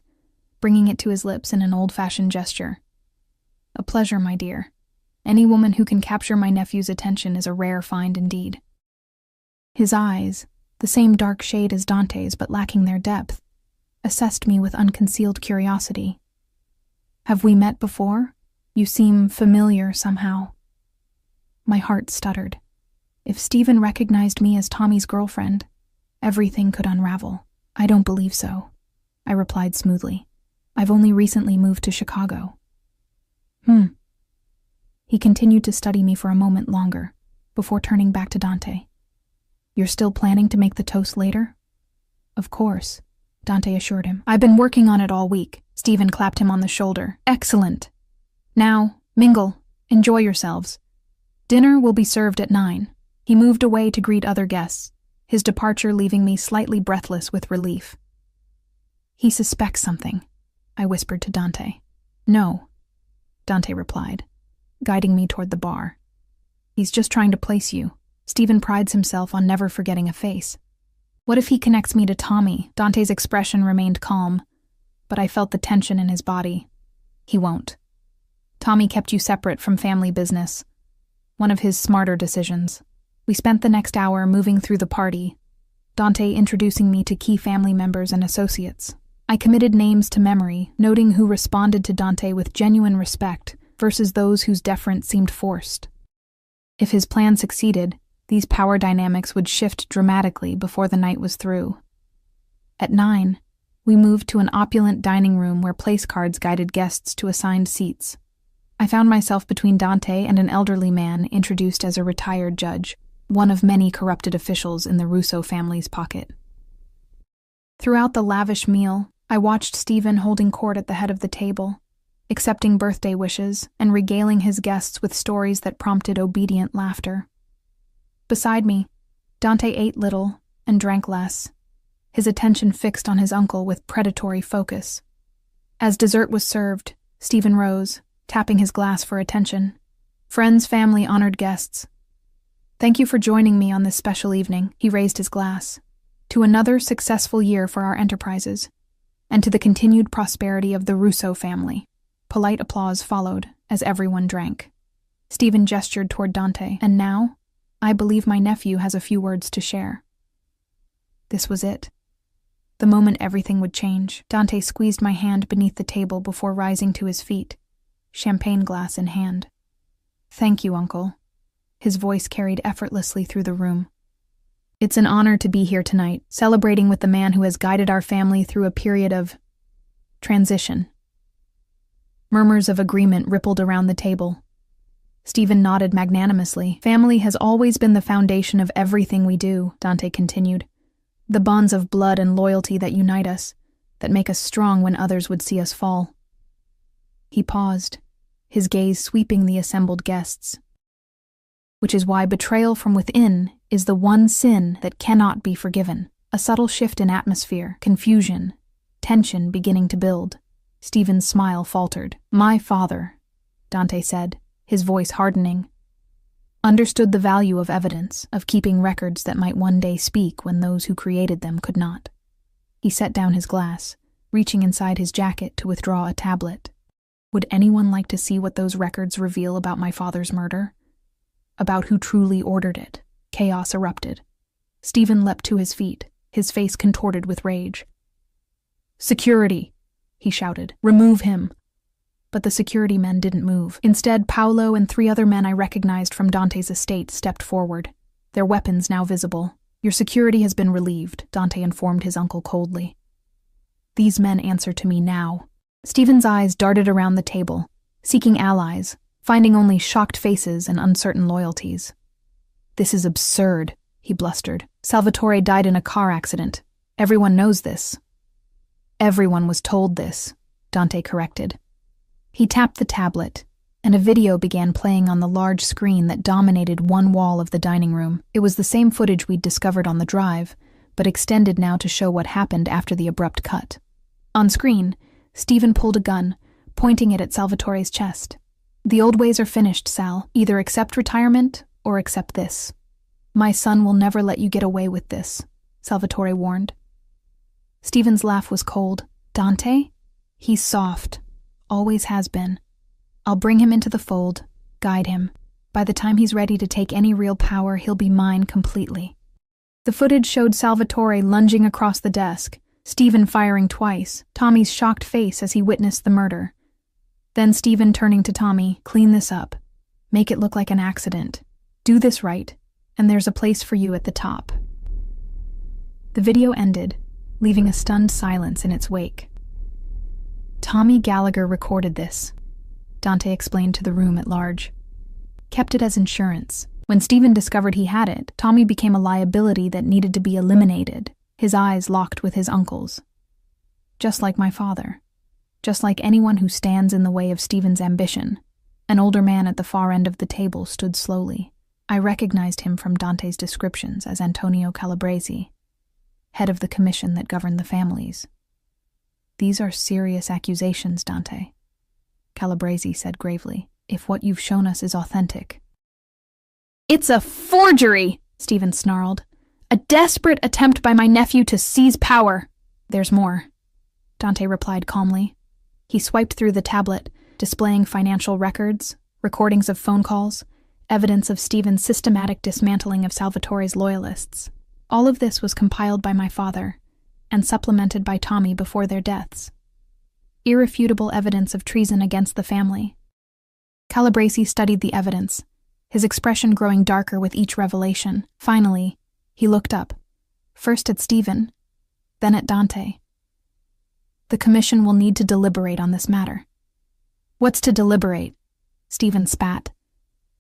[SPEAKER 1] bringing it to his lips in an old-fashioned gesture. "A pleasure, my dear. Any woman who can capture my nephew's attention is a rare find indeed." His eyes, the same dark shade as Dante's but lacking their depth, assessed me with unconcealed curiosity. "Have we met before? You seem familiar somehow." My heart stuttered. If Stephen recognized me as Tommy's girlfriend, everything could unravel. "I don't believe so," I replied smoothly. "I've only recently moved to Chicago." He continued to study me for a moment longer, before turning back to Dante. "You're still planning to make the toast later?" "Of course," Dante assured him. "I've been working on it all week." Stephen clapped him on the shoulder. "Excellent. Now, mingle. Enjoy yourselves. Dinner will be served at 9. He moved away to greet other guests, his departure leaving me slightly breathless with relief. He suspects something, I whispered to Dante. No, Dante replied, guiding me toward the bar. He's just trying to place you. Stephen prides himself on never forgetting a face. What if he connects me to Tommy? Dante's expression remained calm, but I felt the tension in his body. He won't. Tommy kept you separate from family business. One of his smarter decisions. We spent the next hour moving through the party, Dante introducing me to key family members and associates. I committed names to memory, noting who responded to Dante with genuine respect versus those whose deference seemed forced. If his plan succeeded, these power dynamics would shift dramatically before the night was through. At 9, we moved to an opulent dining room where place cards guided guests to assigned seats. I found myself between Dante and an elderly man introduced as a retired judge, one of many corrupted officials in the Russo family's pocket. Throughout the lavish meal, I watched Stephen holding court at the head of the table, accepting birthday wishes and regaling his guests with stories that prompted obedient laughter. Beside me, Dante ate little and drank less, his attention fixed on his uncle with predatory focus. As dessert was served, Stephen rose, tapping his glass for attention. Friends, family, honored guests. Thank you for joining me on this special evening, he raised his glass. To another successful year for our enterprises, and to the continued prosperity of the Russo family. Polite applause followed as everyone drank. Stephen gestured toward Dante, and now, I believe my nephew has a few words to share. This was it. The moment everything would change. Dante squeezed my hand beneath the table before rising to his feet, champagne glass in hand. Thank you, Uncle. His voice carried effortlessly through the room. It's an honor to be here tonight, celebrating with the man who has guided our family through a period of transition. Murmurs of agreement rippled around the table. Stephen nodded magnanimously. Family has always been the foundation of everything we do, Dante continued. The bonds of blood and loyalty that unite us, that make us strong when others would see us fall. He paused, his gaze sweeping the assembled guests. Which is why betrayal from within is the one sin that cannot be forgiven. A subtle shift in atmosphere, confusion, tension beginning to build. Stephen's smile faltered. My father, Dante said, his voice hardening, understood the value of evidence, of keeping records that might one day speak when those who created them could not. He set down his glass, reaching inside his jacket to withdraw a tablet. Would anyone like to see what those records reveal about my father's murder? About who truly ordered it? Chaos erupted. Stephen leapt to his feet, his face contorted with rage. Security, he shouted. Remove him. But the security men didn't move. Instead, Paolo and 3 other men I recognized from Dante's estate stepped forward, their weapons now visible. Your security has been relieved, Dante informed his uncle coldly. These men answer to me now. Stephen's eyes darted around the table, seeking allies, finding only shocked faces and uncertain loyalties. This is absurd, he blustered. Salvatore died in a car accident. Everyone knows this. Everyone was told this, Dante corrected. He tapped the tablet, and a video began playing on the large screen that dominated one wall of the dining room. It was the same footage we'd discovered on the drive, but extended now to show what happened after the abrupt cut. On screen, Stephen pulled a gun, pointing it at Salvatore's chest. The old ways are finished, Sal. Either accept retirement or accept this. My son will never let you get away with this, Salvatore warned. Stephen's laugh was cold. Dante? He's soft. Always has been. I'll bring him into the fold, guide him. By the time he's ready to take any real power, he'll be mine completely. The footage showed Salvatore lunging across the desk, Stephen firing twice, Tommy's shocked face as he witnessed the murder. Then Stephen turning to Tommy, clean this up. Make it look like an accident. Do this right, and there's a place for you at the top. The video ended, leaving a stunned silence in its wake. Tommy Gallagher recorded this, Dante explained to the room at large. Kept it as insurance. When Stephen discovered he had it, Tommy became a liability that needed to be eliminated, his eyes locked with his uncle's. Just like my father. Just like anyone who stands in the way of Stephen's ambition. An older man at the far end of the table stood slowly. I recognized him from Dante's descriptions as Antonio Calabresi, head of the commission that governed the families. "These are serious accusations, Dante," Calabresi said gravely, "if what you've shown us is authentic." "It's a forgery!" Stephen snarled. "A desperate attempt by my nephew to seize power." "There's more," Dante replied calmly. He swiped through the tablet, displaying financial records, recordings of phone calls, evidence of Stephen's systematic dismantling of Salvatore's loyalists. All of this was compiled by my father and supplemented by Tommy before their deaths. Irrefutable evidence of treason against the family. Calabresi studied the evidence, his expression growing darker with each revelation. Finally, he looked up, first at Stephen, then at Dante. "The commission will need to deliberate on this matter." "What's to deliberate?" Stephen spat.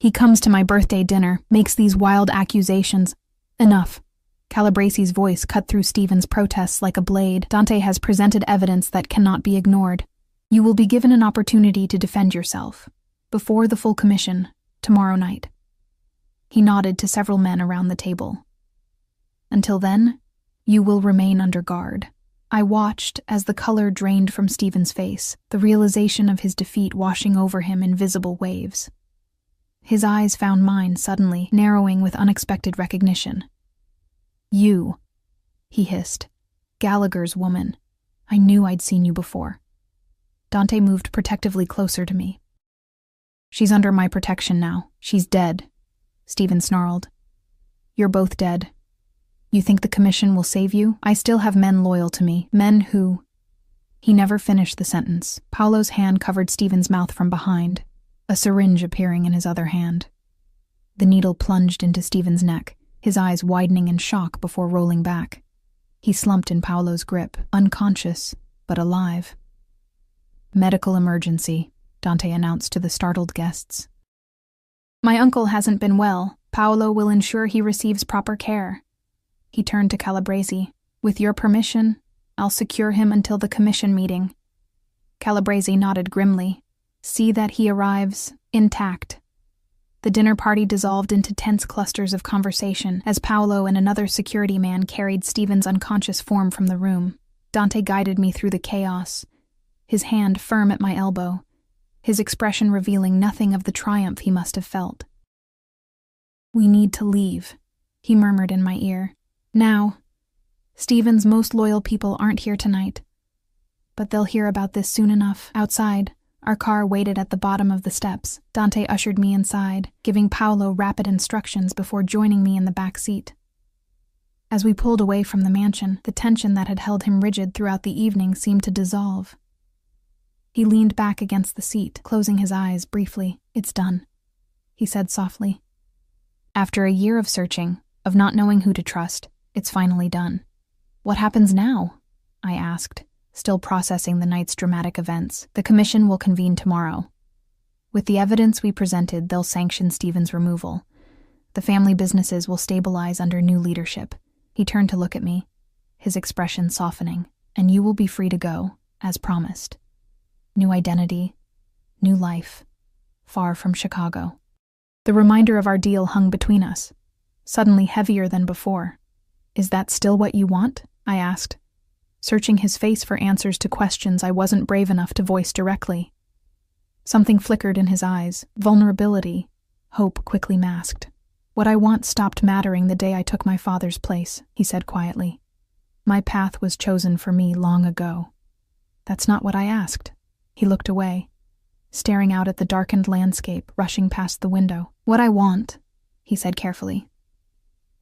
[SPEAKER 1] "He comes to my birthday dinner, makes these wild accusations." "Enough." Calabresi's voice cut through Stephen's protests like a blade. "Dante has presented evidence that cannot be ignored. You will be given an opportunity to defend yourself, before the full commission, tomorrow night." He nodded to several men around the table. "Until then, you will remain under guard." I watched as the color drained from Stephen's face, the realization of his defeat washing over him in visible waves. His eyes found mine suddenly, narrowing with unexpected recognition. "You," he hissed. "Gallagher's woman. I knew I'd seen you before." Dante moved protectively closer to me. "She's under my protection now. She's dead," Stephen snarled. "You're both dead. You think the commission will save you? I still have men loyal to me, men who—" He never finished the sentence. Paolo's hand covered Stephen's mouth from behind, a syringe appearing in his other hand. The needle plunged into Stephen's neck, his eyes widening in shock before rolling back. He slumped in Paolo's grip, unconscious, but alive. "Medical emergency," Dante announced to the startled guests. "My uncle hasn't been well. Paolo will ensure he receives proper care." He turned to Calabresi. "With your permission, I'll secure him until the commission meeting." Calabresi nodded grimly. "See that he arrives intact." The dinner party dissolved into tense clusters of conversation as Paolo and another security man carried Stephen's unconscious form from the room. Dante guided me through the chaos, his hand firm at my elbow, his expression revealing nothing of the triumph he must have felt. "We need to leave," he murmured in my ear. "Now. Stephen's most loyal people aren't here tonight. But they'll hear about this soon enough." Outside, our car waited at the bottom of the steps. Dante ushered me inside, giving Paolo rapid instructions before joining me in the back seat. As we pulled away from the mansion, the tension that had held him rigid throughout the evening seemed to dissolve. He leaned back against the seat, closing his eyes briefly. "It's done," he said softly. "After a year of searching, of not knowing who to trust, it's finally done." "What happens now?" I asked, still processing the night's dramatic events. "The commission will convene tomorrow. With the evidence we presented, they'll sanction Stephen's removal. The family businesses will stabilize under new leadership." He turned to look at me, his expression softening. "And you will be free to go, as promised. New identity, new life, far from Chicago." The reminder of our deal hung between us, suddenly heavier than before. "Is that still what you want?" I asked, searching his face for answers to questions I wasn't brave enough to voice directly. Something flickered in his eyes, vulnerability, hope quickly masked. "What I want stopped mattering the day I took my father's place," he said quietly. "My path was chosen for me long ago." "That's not what I asked." He looked away, staring out at the darkened landscape rushing past the window. "What I want," he said carefully,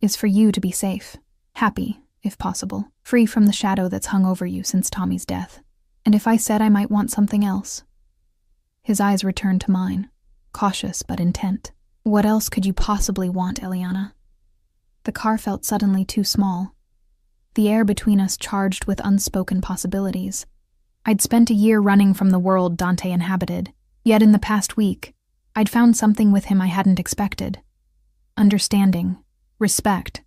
[SPEAKER 1] "is for you to be safe, happy, if possible, free from the shadow that's hung over you since Tommy's death. And if I said I might want something else?" His eyes returned to mine, cautious but intent. "What else could you possibly want, Eliana?" The car felt suddenly too small, the air between us charged with unspoken possibilities. I'd spent a year running from the world Dante inhabited, yet in the past week, I'd found something with him I hadn't expected. Understanding, respect,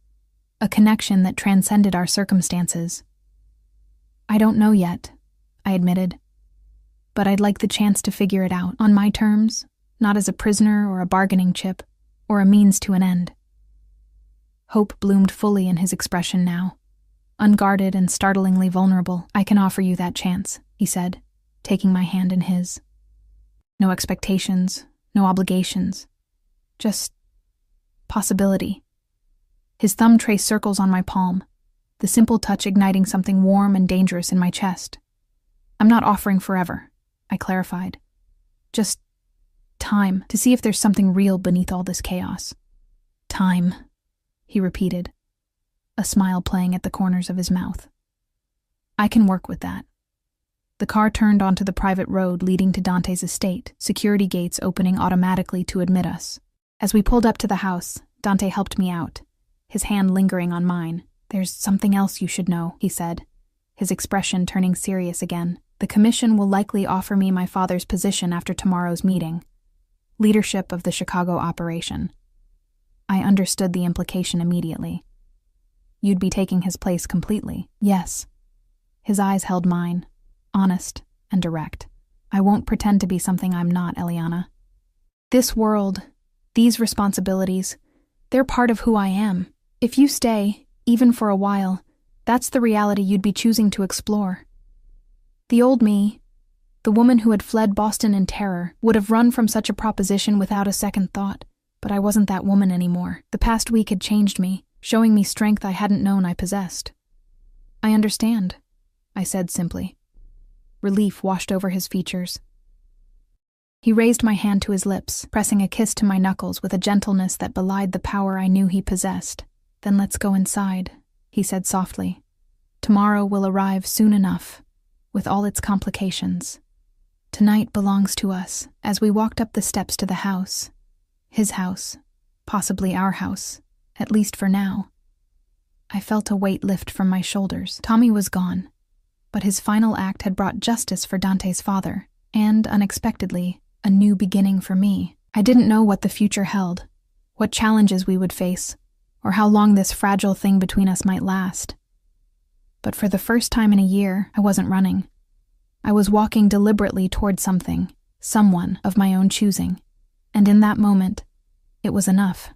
[SPEAKER 1] a connection that transcended our circumstances. "I don't know yet," I admitted, "but I'd like the chance to figure it out on my terms, not as a prisoner or a bargaining chip, or a means to an end. Hope bloomed fully in his expression now. Unguarded and startlingly vulnerable. "I can offer you that chance," he said, taking my hand in his. "No expectations, no obligations. Just possibility." His thumb traced circles on my palm, the simple touch igniting something warm and dangerous in my chest. "I'm not offering forever," I clarified. "Just time, to see if there's something real beneath all this chaos." "Time," he repeated, a smile playing at the corners of his mouth. "I can work with that." The car turned onto the private road leading to Dante's estate, security gates opening automatically to admit us. As we pulled up to the house, Dante helped me out, his hand lingering on mine. "There's something else you should know," he said, his expression turning serious again. "The commission will likely offer me my father's position after tomorrow's meeting. Leadership of the Chicago operation." I understood the implication immediately. "You'd be taking his place completely." "Yes." His eyes held mine, honest and direct. "I won't pretend to be something I'm not, Eliana. This world, these responsibilities, they're part of who I am. If you stay, even for a while, that's the reality you'd be choosing to explore. The old me, the woman who had fled Boston in terror, would have run from such a proposition without a second thought. But I wasn't that woman anymore. The past week had changed me, showing me strength I hadn't known I possessed." "I understand," I said simply. Relief washed over his features. He raised my hand to his lips, pressing a kiss to my knuckles with a gentleness that belied the power I knew he possessed. "Then let's go inside," he said softly. "Tomorrow will arrive soon enough, with all its complications. Tonight belongs to us." As we walked up the steps to the house, his house, possibly our house, at least for now, I felt a weight lift from my shoulders. Tommy was gone, but his final act had brought justice for Dante's father, and, unexpectedly, a new beginning for me. I didn't know what the future held, what challenges we would face, or how long this fragile thing between us might last. But for the first time in a year, I wasn't running. I was walking deliberately toward something, someone of my own choosing, and in that moment, it was enough.